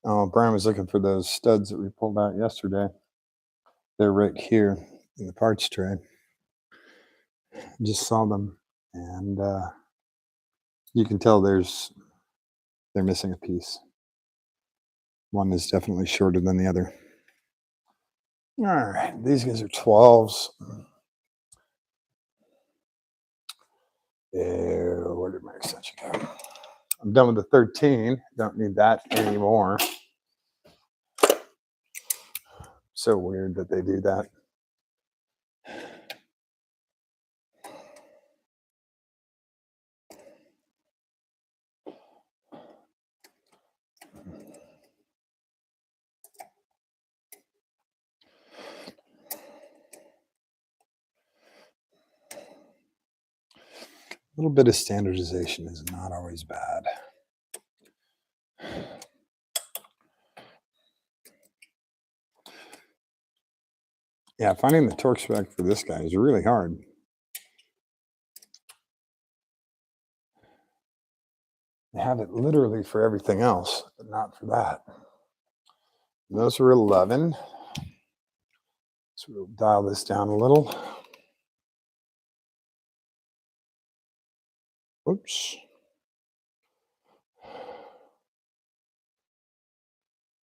Oh, Brian was looking for those studs that we pulled out yesterday. They're right here in the parts tray. Just saw them, and you can tell they're missing a piece. One is definitely shorter than the other. All right, these guys are 12s. Where did my extension go? I'm done with the 13. Don't need that anymore. So weird that they do that. A little bit of standardization is not always bad. Yeah, finding the torque spec for this guy is really hard. They have it literally for everything else, but not for that. And those were 11. So we'll dial this down a little. Oops.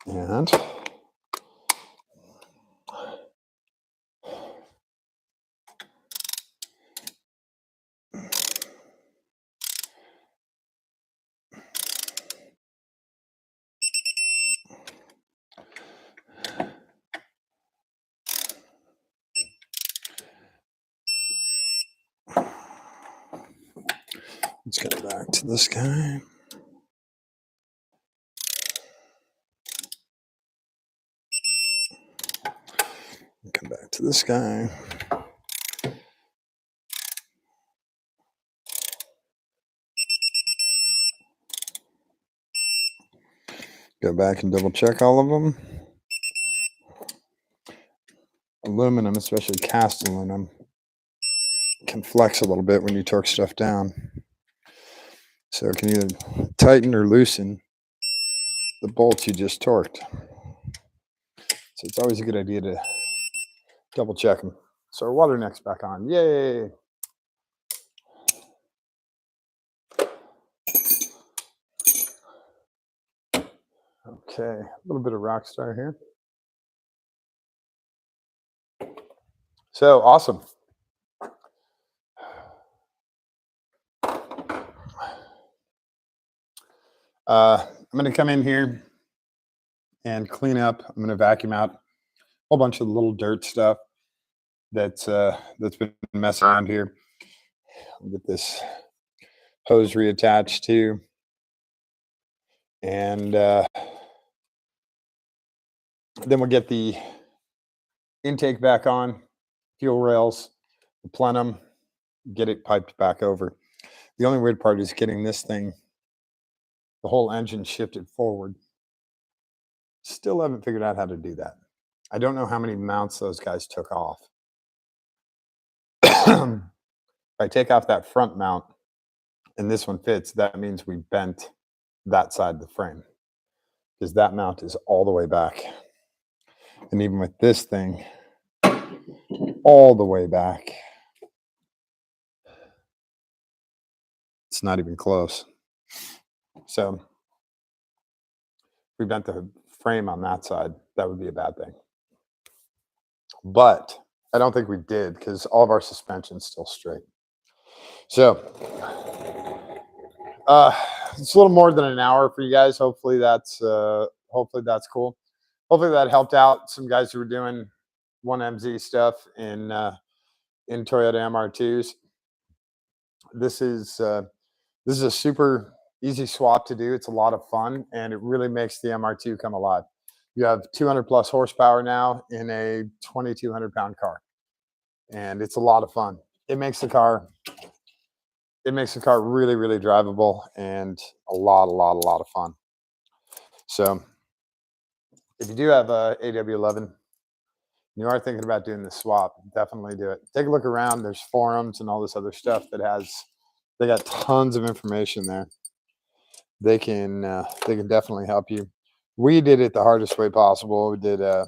And let's get back to this guy. Come back to this guy. Go back and double check all of them. Aluminum, especially cast aluminum, can flex a little bit when you torque stuff down. So it can either tighten or loosen the bolts you just torqued. So it's always a good idea to double check them. So our water neck's back on. Yay! Okay, a little bit of Rockstar here. So awesome. I'm I'm going to come in here and clean up. I'm going to vacuum out a whole bunch of little dirt stuff that's been messing around here. I'll get this hose reattached too, and then we'll get the intake back on, fuel rails, the plenum, get it piped back over. The only weird part is getting this thing, the whole engine shifted forward. Still haven't figured out how to do that. I don't know how many mounts those guys took off. If I take off that front mount and this one fits, that means we bent that side of the frame, because that mount is all the way back. And even with this thing all the way back, it's not even close. So if we bent the frame on that side, that would be a bad thing. But I don't think we did, because all of our suspension's still straight. So it's a little more than an hour for you guys. Hopefully that's cool. Hopefully that helped out some guys who were doing 1MZ stuff in Toyota MR2s. This is a super easy swap to do. It's a lot of fun, and it really makes the MR2 come alive. You have 200 plus horsepower now in a 2,200 pound car, and it's a lot of fun. It makes the car really, really drivable and a lot of fun. So if you do have a AW11, and you are thinking about doing the swap, definitely do it. Take a look around. There's forums and all this other stuff they got tons of information there. They can definitely help you. We did it the hardest way possible. We did a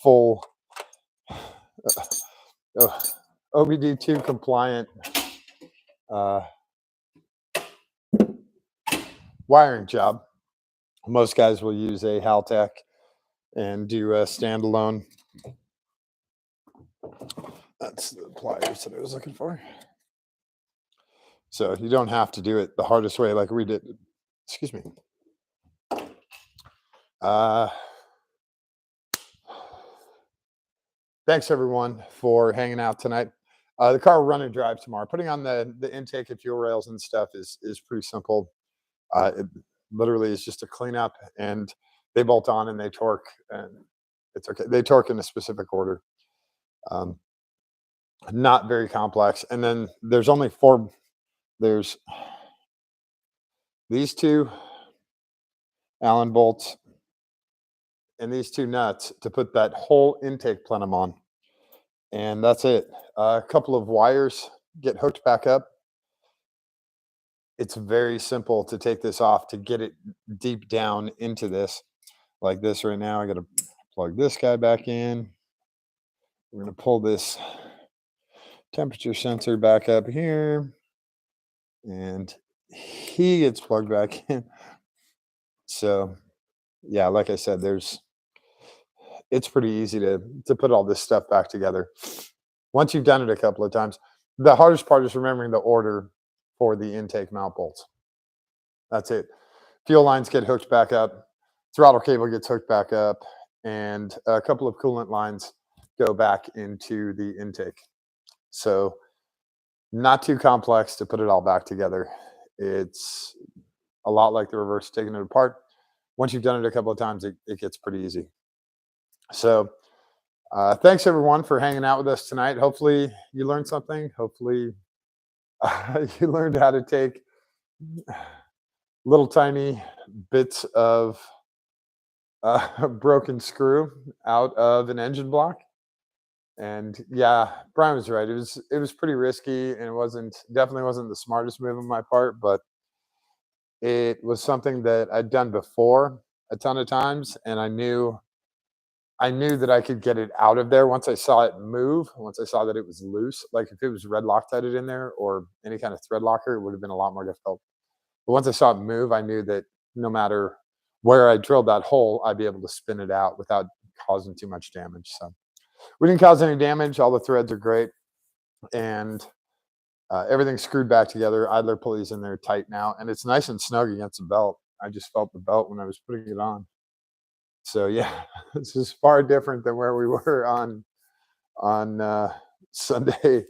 full OBD2 compliant wiring job. Most guys will use a Haltech and do a standalone. That's the pliers that I was looking for. So you don't have to do it the hardest way like we did. Excuse me. Thanks everyone for hanging out tonight. The car will run and drive tomorrow. Putting on the intake and fuel rails and stuff is pretty simple. It literally is just a cleanup, and they bolt on and they torque, and it's okay. They torque in a specific order. Not very complex. And then there's only four. There's these two Allen bolts and these two nuts to put that whole intake plenum on. And that's it. A couple of wires get hooked back up. It's very simple to take this off, to get it deep down into this, like this right now. I got to plug this guy back in. We're going to pull this temperature sensor back up here, and he gets plugged back in. So yeah, like I said, it's pretty easy to put all this stuff back together once you've done it a couple of times. The hardest part is remembering the order for the intake mount bolts. That's it. Fuel lines get hooked back up, throttle cable gets hooked back up, and a couple of coolant lines go back into the intake. So not too complex to put it all back together. It's a lot like the reverse, taking it apart. Once you've done it a couple of times, it gets pretty easy. So thanks everyone for hanging out with us tonight. Hopefully you learned something. Hopefully you learned how to take little tiny bits of broken screw out of an engine block. And yeah, Brian was right. It was pretty risky, and definitely wasn't the smartest move on my part, but it was something that I'd done before a ton of times, and I knew that I could get it out of there once I saw it move, once I saw that it was loose. Like if it was red Loctited in there or any kind of thread locker, it would have been a lot more difficult. But once I saw it move, I knew that no matter where I drilled that hole, I'd be able to spin it out without causing too much damage. So we didn't cause any damage. All the threads are great. And Everything's screwed back together. Idler pulley's in there tight now, and it's nice and snug against the belt. I just felt the belt when I was putting it on. So yeah, this is far different than where we were on Sunday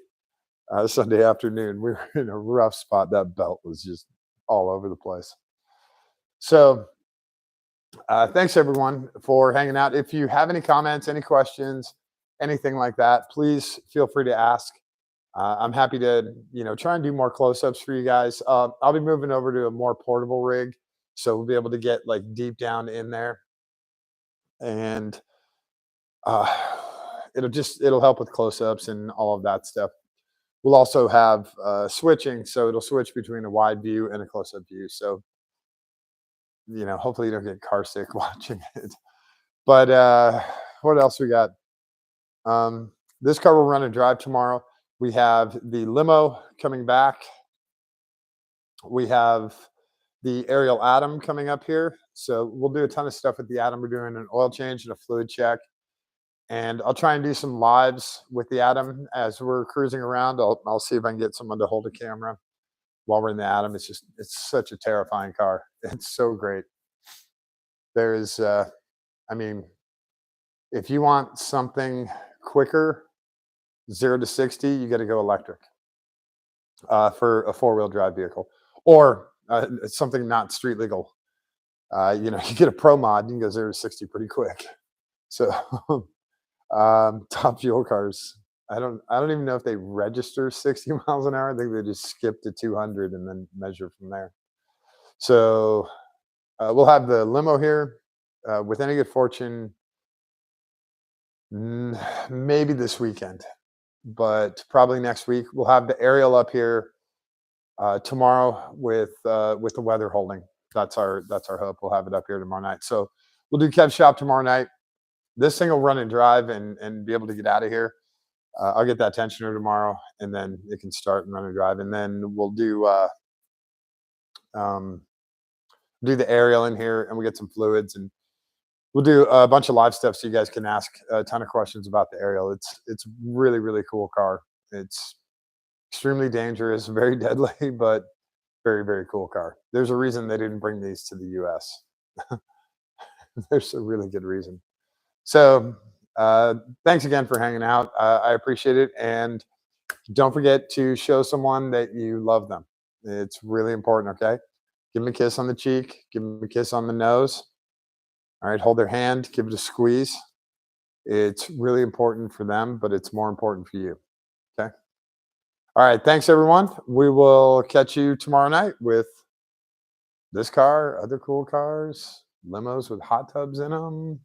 Sunday afternoon. We were in a rough spot. That belt was just all over the place. So thanks everyone for hanging out. If you have any comments, any questions, anything like that, please feel free to ask. I'm happy to, try and do more close-ups for you guys. I'll be moving over to a more portable rig, so we'll be able to get like deep down in there, and uh, it'll help with close-ups and all of that stuff. We'll also have switching, so it'll switch between a wide view and a close-up view. So hopefully you don't get car sick watching it. But what else we got? This car will run and drive tomorrow. We have the limo coming back. We have the Ariel Atom coming up here. So we'll do a ton of stuff with the Atom. We're doing an oil change and a fluid check. And I'll try and do some lives with the Atom as we're cruising around. I'll see if I can get someone to hold a camera while we're in the Atom. It's such a terrifying car. It's so great. There's, if you want something quicker, 0 to 60, you got to go electric for a 4-wheel drive vehicle, or something not street legal. You get a pro mod, you can go 0 to 60 pretty quick. So top fuel cars, I don't even know if they register 60 miles an hour. I think they just skip to 200 and then measure from there. So we'll have the limo here with any good fortune, maybe this weekend, but probably next week. We'll have the Ariel up here tomorrow with the weather holding. That's our hope. We'll have it up here tomorrow night. So we'll do Kev Shop tomorrow night. This thing will run and drive and be able to get out of here. I'll get that tensioner tomorrow, and then it can start and run and drive. And then we'll do the Ariel in here, and we get some fluids, and we'll do a bunch of live stuff so you guys can ask a ton of questions about the Ariel. It's really, really cool car. It's extremely dangerous, very deadly, but very, very cool car. There's a reason they didn't bring these to the US. There's a really good reason. So thanks again for hanging out. I appreciate it. And don't forget to show someone that you love them. It's really important, okay? Give them a kiss on the cheek. Give them a kiss on the nose. All right, hold their hand. Give it a squeeze. It's really important for them, but it's more important for you, okay? All right, thanks, everyone. We will catch you tomorrow night with this car, other cool cars, limos with hot tubs in them.